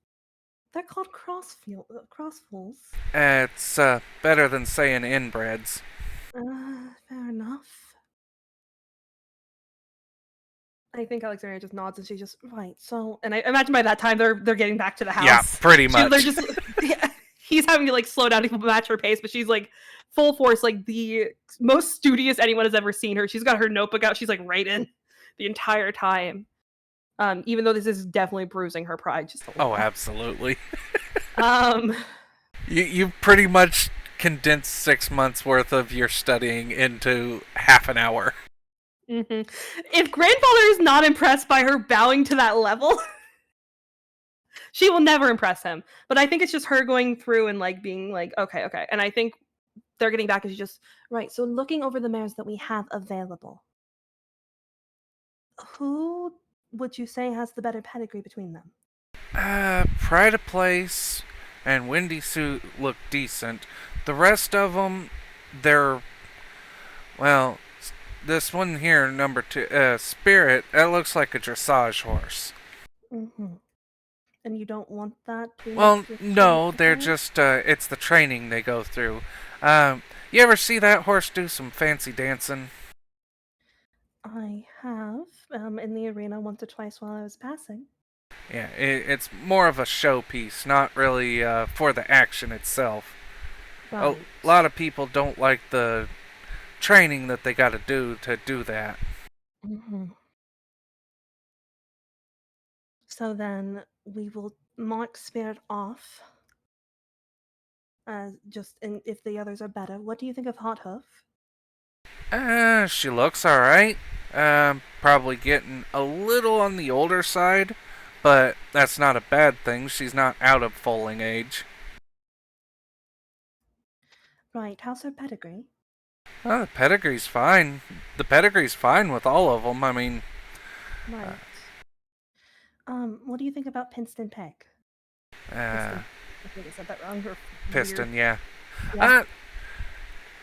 They're called crossfools. It's better than saying inbreds. Fair enough. I think Alexandria just nods and she just right. So and I imagine by that time they're getting back to the house. Yeah, pretty much. They're just yeah, he's having to like slow down to match her pace, but she's like full force, like the most studious anyone has ever seen her. She's got her notebook out, she's like writing the entire time. Even though this is definitely bruising her pride just a little. Oh, absolutely. Um You pretty much condensed 6 months worth of your studying into half an hour. mhm. If grandfather is not impressed by her bowing to that level, she will never impress him. But I think it's just her going through and like being like, okay. And I think they're getting back and she just Right. So looking over the mares that we have available, who would you say has the better pedigree between them? Pride of Place and Windy Suit look decent. The rest of them, they're, well, this one here, number 2, Spirit, that looks like a dressage horse. Mm-hmm. And you don't want that to be Well, mixed with no, the they're pairs? just, it's the training they go through. You ever see that horse do some fancy dancing? I have in the arena once or twice while I was passing. Yeah, it's more of a showpiece, not really for the action itself. A Right. lot of people don't like the training that they got to do that. Hmm. So then we will mark Spirit off. Just and if the others are better, what do you think of Hot Hoof? She looks alright. Probably getting a little on the older side, but that's not a bad thing. She's not out of foaling age. Right. How's her pedigree? Oh, the pedigree's fine. The pedigree's fine with all of them. I mean, Right. What do you think about Pinston Peck? uh, Piston. I think I said that wrong. Or piston, weird. yeah. Yeah. Uh,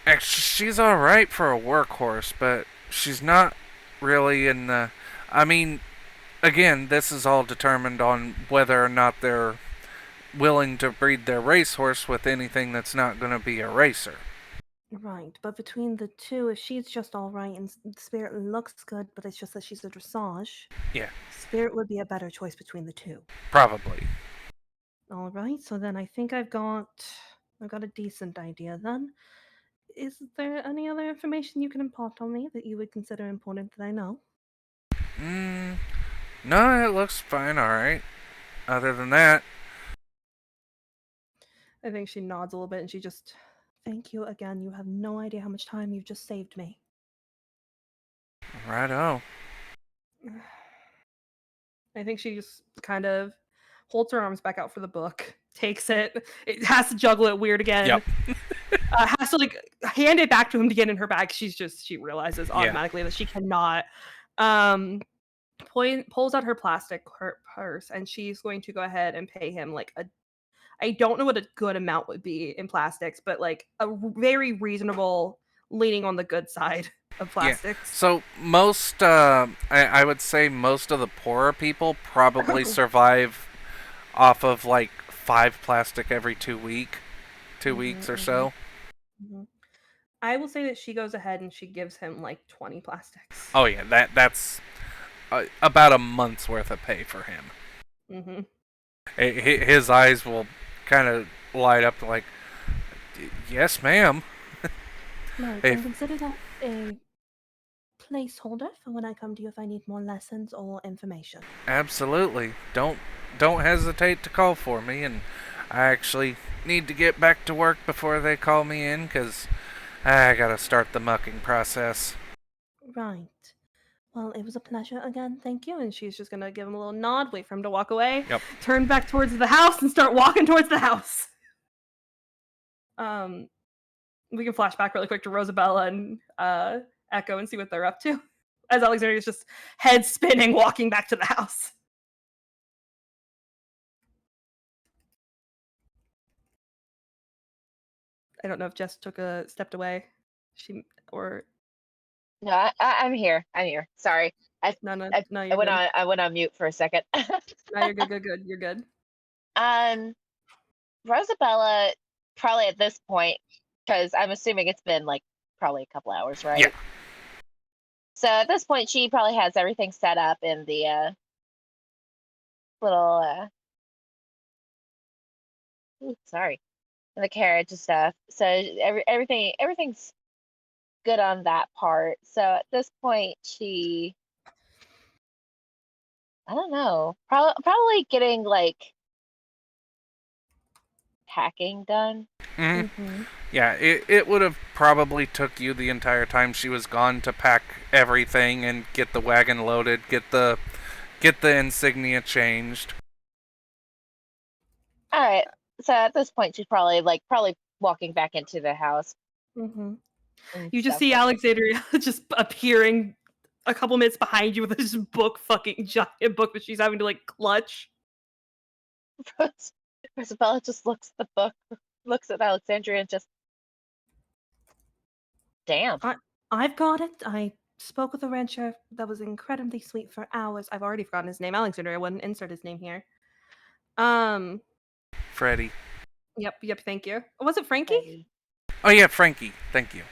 actually, she's alright for a workhorse, but she's not really in the. I mean, again, this is all determined on whether or not they're willing to breed their racehorse with anything that's not going to be a racer. Right. But between the two, if she's just all right and Spirit looks good, but it's just that she's a dressage, Yeah, Spirit would be a better choice between the two. probably. All right. So then I think I've got a decent idea then. Is there any other information you can impart on me that you would consider important that I know? Mm, no, it looks fine, alright. Other than that, I think she nods a little bit and she just. Thank you again. You have no idea how much time you've just saved me. righto. I think she just kind of holds her arms back out for the book, takes it. It has to juggle it weird again. Yep. Has to like hand it back to him to get in her bag. She realizes Yeah. automatically that she cannot. Pulls out her plastic purse and she's going to go ahead and pay him like a. I don't know what a good amount would be in plastics, but like a very reasonable, leaning on the good side of Yeah. plastics. So most, I would say most of the poorer people probably survive off of like 5 plastic every 2 weeks or so. Mhm. I will say that she goes ahead and she gives him like 20 plastics. Oh yeah, that's about a month's worth of pay for him. Mm-hmm. His eyes will kind of light up like, yes, ma'am. Right. Hey, And consider that a placeholder for when I come to you if I need more lessons or information. absolutely. Don't hesitate to call for me, and I actually need to get back to work before they call me in, because I gotta start the mucking process. Right. Well, it was a pleasure again. Thank you. And she's just gonna give him a little nod, wait for him to walk away, Yep. turn back towards the house, and start walking towards the house. Um, we can flash back really quick to Rosabella and Echo and see what they're up to. As Alexander is just head spinning, walking back to the house. I don't know if Jess stepped away. She or No, I'm here. I'm here. Sorry. I, no, I you're good. I went on mute for a second. No, you're good. You're good. Rosabella probably at this point, because I'm assuming it's been like probably a couple hours, right? Yeah. So at this point, she probably has everything set up in the little sorry, in the carriage and stuff. So everything's good on that part. So at this point, I don't know, probably getting like packing done. Hmm. Mm-hmm. Yeah, it would have probably took you the entire time she was gone to pack everything and get the wagon loaded, get the insignia changed. All right. So at this point, she's probably walking back into the house Mm-hmm. and You just stuff see like Alexandria just appearing a couple minutes behind you with this fucking giant book that she's having to like clutch. that. Rosabella just looks at the book, looks at Alexandria, and just, damn. I've got it. I spoke with a rancher that was incredibly sweet for hours. I've already forgotten his name. Alexandria wouldn't insert his name here. Um. Freddie. Yep. Thank you. Was it Frankie? Alrighty. Oh yeah, Frankie. Thank you.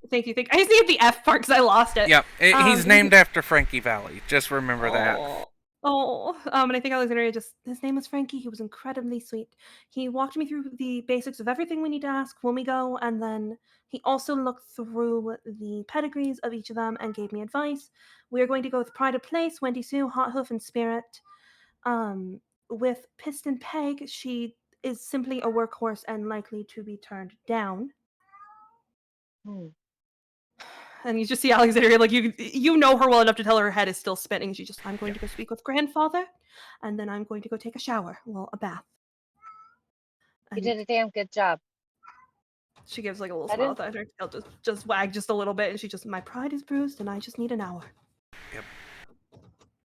Thank you. I just needed the F part because I lost it. Yep, he's named after Frankie Valley. Just remember that. And I think Alexandria his name was Frankie. He was incredibly sweet. He walked me through the basics of everything we need to ask when we go, and then he also looked through the pedigrees of each of them and gave me advice. We are going to go with Pride of Place, Wendy Sue, Hot Hoof, and Spirit. With Piston Peg, she is simply a workhorse and likely to be turned down. And you just see Alexandria, like, you know her well enough to tell her head is still spinning. She's just, I'm going to go speak with grandfather, and then I'm going to go take a shower. Well, a bath. You did a damn good job. She gives like a little smile that her tail just wag just a little bit, and she just, my pride is bruised, and I just need an hour. Yep.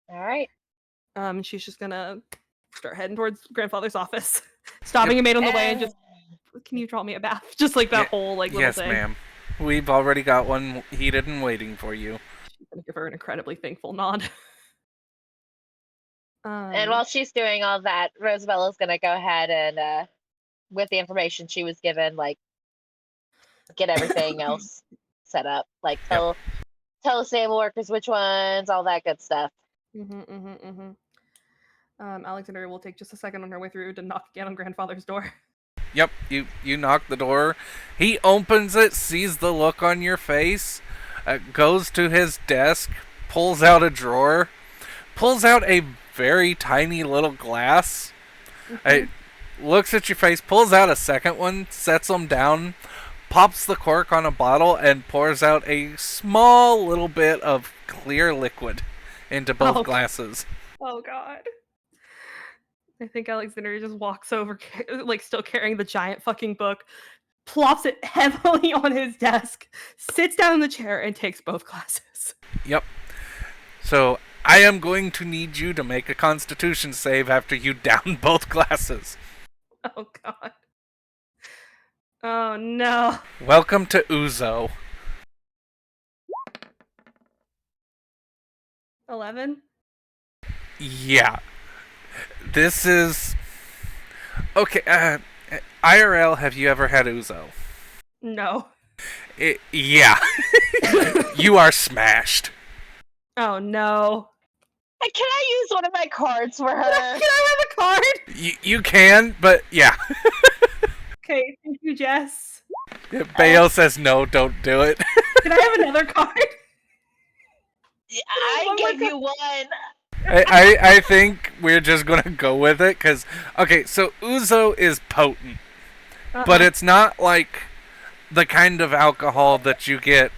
All right. She's just gonna start heading towards grandfather's office, stopping a maid on the way, and just, can you draw me a bath? Just like that whole like little thing. Yes, ma'am. We've already got one heated and waiting for you. She's gonna give her an incredibly thankful nod. And while she's doing all that, Rosabella's gonna go ahead and, with the information she was given, like, get everything else set up. Like, tell the stable workers which ones, all that good stuff. Alexandria will take just a second on her way through to knock again on grandfather's door. Yep, you knock the door. He opens it, sees the look on your face, goes to his desk, pulls out a drawer, pulls out a very tiny little glass, looks at your face, pulls out a second one, sets them down, pops the cork on a bottle, and pours out a small little bit of clear liquid into both glasses. Oh, God. I think Alexandria just walks over, like, still carrying the giant fucking book, plops it heavily on his desk, sits down in the chair, and takes both glasses. Yep. So, I am going to need you to make a constitution save after you down both glasses. Oh, God. Oh, no. Welcome to Uzo. 11? Yeah. This is... Okay, IRL, have you ever had Uzo? No. Yeah. You are smashed. Oh, no. Can I use one of my cards for her? Can I have a card? You can, but yeah. Okay, thank you, Jess. Bayo says no, don't do it. Can I have another card? I gave you one. I think we're just gonna go with it, because, okay, so Uzo is potent, but it's not like the kind of alcohol that you get.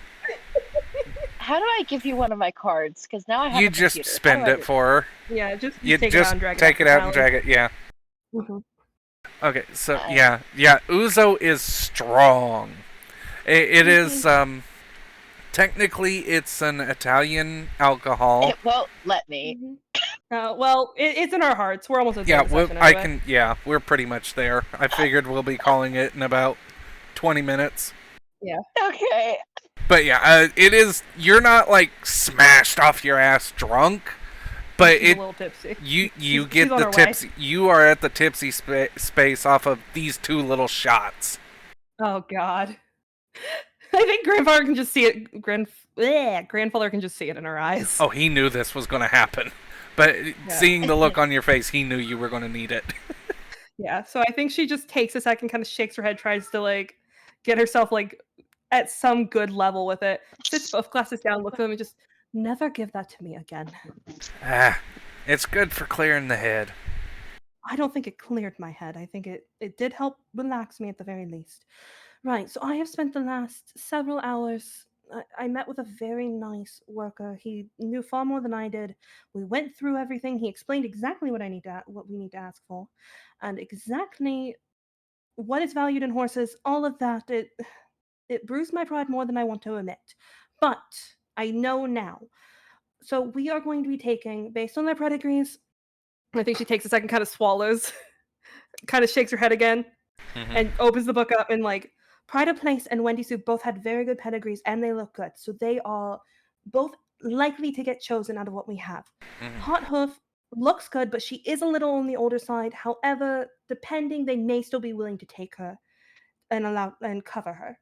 How do I give you one of my cards? Because now I have You a just computer. spend it for her. Yeah, just You take just it out and drag take it out and drag it, yeah. Mm-hmm. Okay, so, yeah, Uzo is strong. It is, technically, it's an Italian alcohol. It won't let me. Well, it's in our hearts. We're almost at the end of the session anyway. We're pretty much there. I figured we'll be calling it in about 20 minutes. Yeah. Okay. But yeah, it is, you're not like smashed off your ass drunk, but She's a little tipsy. you get the tipsy, you are at the tipsy space off of these two little shots. Oh, God. I think grandfather can just see it. Grandfather can just see it in her eyes. Oh, he knew this was going to happen. But seeing the look on your face, he knew you were going to need it. Yeah, so I think she just takes a second, kind of shakes her head, tries to, like, get herself, like, at some good level with it. Sits both glasses down, looks at them, and just, never give that to me again. It's good for clearing the head. I don't think it cleared my head. I think it did help relax me at the very least. Right, so I have spent the last several hours. I met with a very nice worker. He knew far more than I did. We went through everything. He explained exactly what we need to ask for, and exactly what is valued in horses. All of that. It bruised my pride more than I want to admit, but I know now. So we are going to be taking, based on their pedigrees. I think she takes a second, kind of swallows, kind of shakes her head again, and opens the book up, and like, Pride of Place and Wendy Sue both had very good pedigrees, and they look good. So they are both likely to get chosen out of what we have. Hot Hoof looks good, but she is a little on the older side. However, depending, they may still be willing to take her and allow and cover her.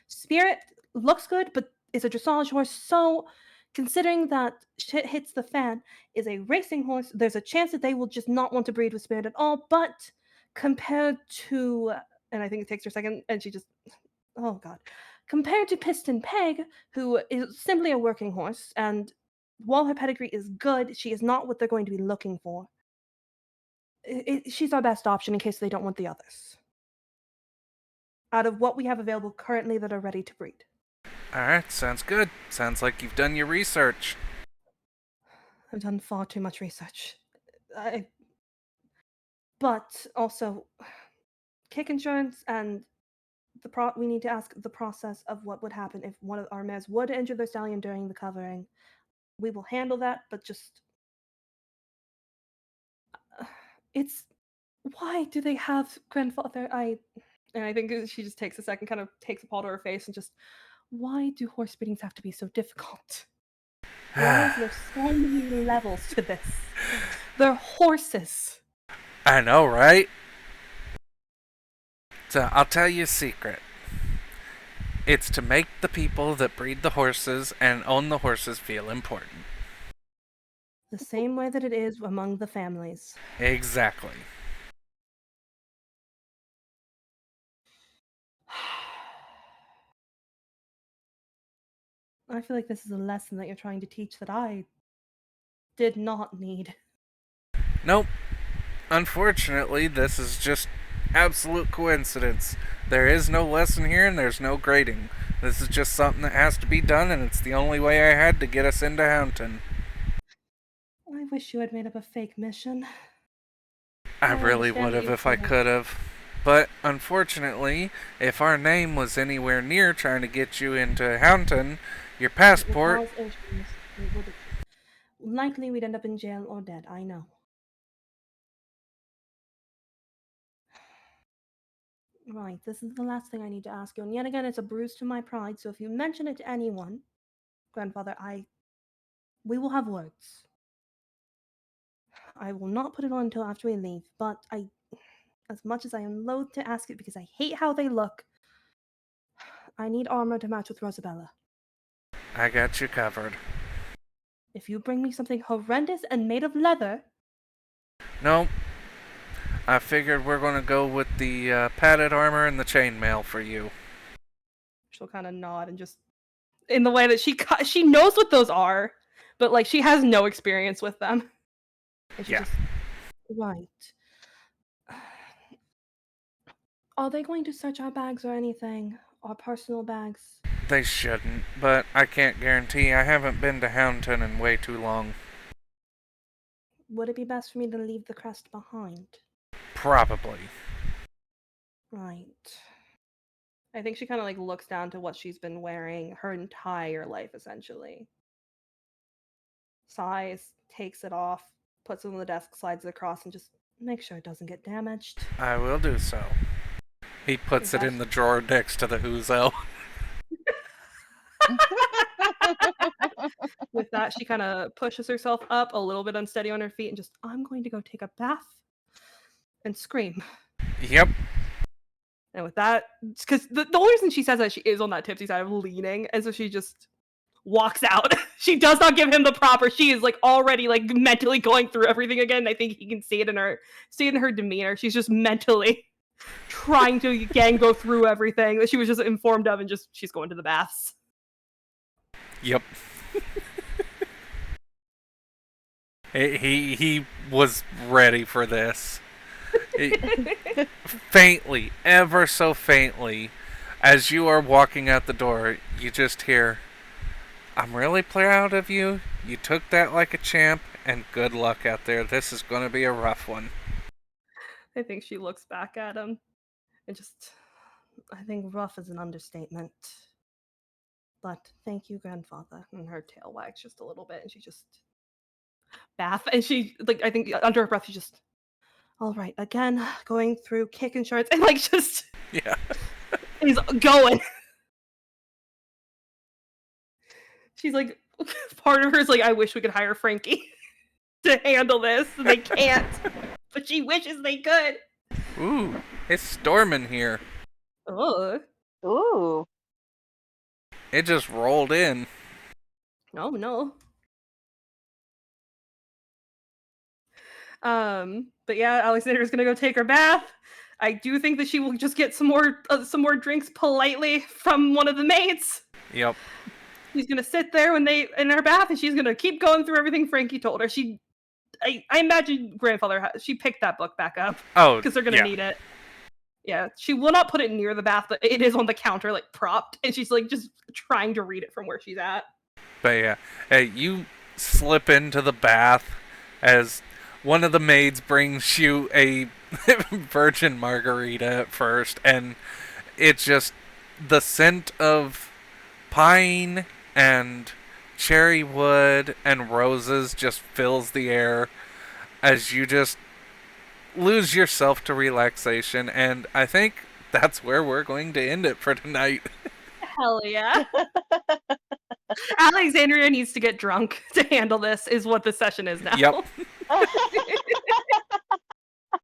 Spirit looks good, but is a dressage horse. So, considering that shit hits the fan, is a racing horse, there's a chance that they will just not want to breed with Spirit at all. But compared to, and I think it takes her a second, and she just, oh god, compared to Piston Peg, who is simply a working horse, and while her pedigree is good, she is not what they're going to be looking for. She's our best option in case they don't want the others. Out of what we have available currently that are ready to breed. Alright, sounds good. Sounds like you've done your research. I've done far too much research. But also, kick insurance and we need to ask the process of what would happen if one of our mares would injure their stallion during the covering. We will handle that, but just it's why do they have grandfather? And I think she just takes a second, kind of takes a paw to her face, and just why do horse breedings have to be so difficult? Why is there so many levels to this? They're horses. I know, right? So I'll tell you a secret. It's to make the people that breed the horses and own the horses feel important. The same way that it is among the families. Exactly. I feel like this is a lesson that you're trying to teach that I did not need. Nope. Unfortunately, this is just absolute coincidence. There is no lesson here and there's no grading. This is just something that has to be done, and it's the only way I had to get us into Hounton. I wish you had made up a fake mission. I I really understand would have that you if I could've. could have. But unfortunately, if our name was anywhere near trying to get you into Hounton, your It would passport. cause issues. It would. Likely we'd end up in jail or dead, I know. Right, this is the last thing I need to ask you, and yet again, it's a bruise to my pride, so if you mention it to anyone, grandfather, we will have words. I will not put it on until after we leave, but as much as I am loath to ask it because I hate how they look, I need armor to match with Rosabella. I got you covered. If you bring me something horrendous and made of leather, Nope. I figured we're gonna go with the padded armor and the chainmail for you. she'll kind of nod and just, in the way that she knows what those are, but like she has no experience with them. And she Yeah. just, right. Are they going to search our bags or anything? Our personal bags? They shouldn't, but I can't guarantee. I haven't been to Hounton in way too long. Would it be best for me to leave the crest behind? Probably. Right. I think she kind of like looks down to what she's been wearing her entire life, essentially. Sighs, takes it off, puts it on the desk, slides it across, and just make sure it doesn't get damaged. I will do so. He puts it in the drawer next to the Huzo. With that, she kind of pushes herself up, a little bit unsteady on her feet, and just, I'm going to go take a bath and scream. Yep. And with that, because the only reason she says that she is on that tipsy side of leaning, and so she just walks out. She does not give him the proper. She is like already like mentally going through everything again. I think he can see it in her demeanor. She's just mentally trying to again go through everything that she was just informed of, and just she's going to the baths. Yep. he was ready for this. Faintly, ever so faintly, as you are walking out the door, you just hear, I'm really proud of you. You took that like a champ, and good luck out there. This is going to be a rough one. I think she looks back at him and just, I think rough is an understatement. But thank you, grandfather. And her tail wags just a little bit, and she just bath, and she like I think under her breath she just, all right, again going through kick insurance, and like just Yeah. is going. She's like, part of her is like, I wish we could hire Frankie to handle this. They can't, but she wishes they could. Ooh, it's storming here. Ugh. Ooh. It just rolled in. Oh no. But yeah, Alexandra's gonna go take her bath. I do think that she will just get some more drinks politely from one of the maids. Yep. She's gonna sit there when they in her bath, and she's gonna keep going through everything Frankie told her. I imagine grandfather she picked that book back up Oh, because they're gonna need it. Yeah, she will not put it near the bath, but it is on the counter, like propped, and she's like just trying to read it from where she's at. But yeah, hey, you slip into the bath as one of the maids brings you a virgin margarita at first, and it's just the scent of pine and cherry wood and roses just fills the air as you just lose yourself to relaxation, and I think that's where we're going to end it for tonight. Hell yeah. Alexandria needs to get drunk to handle this, is what the session is now. Yep.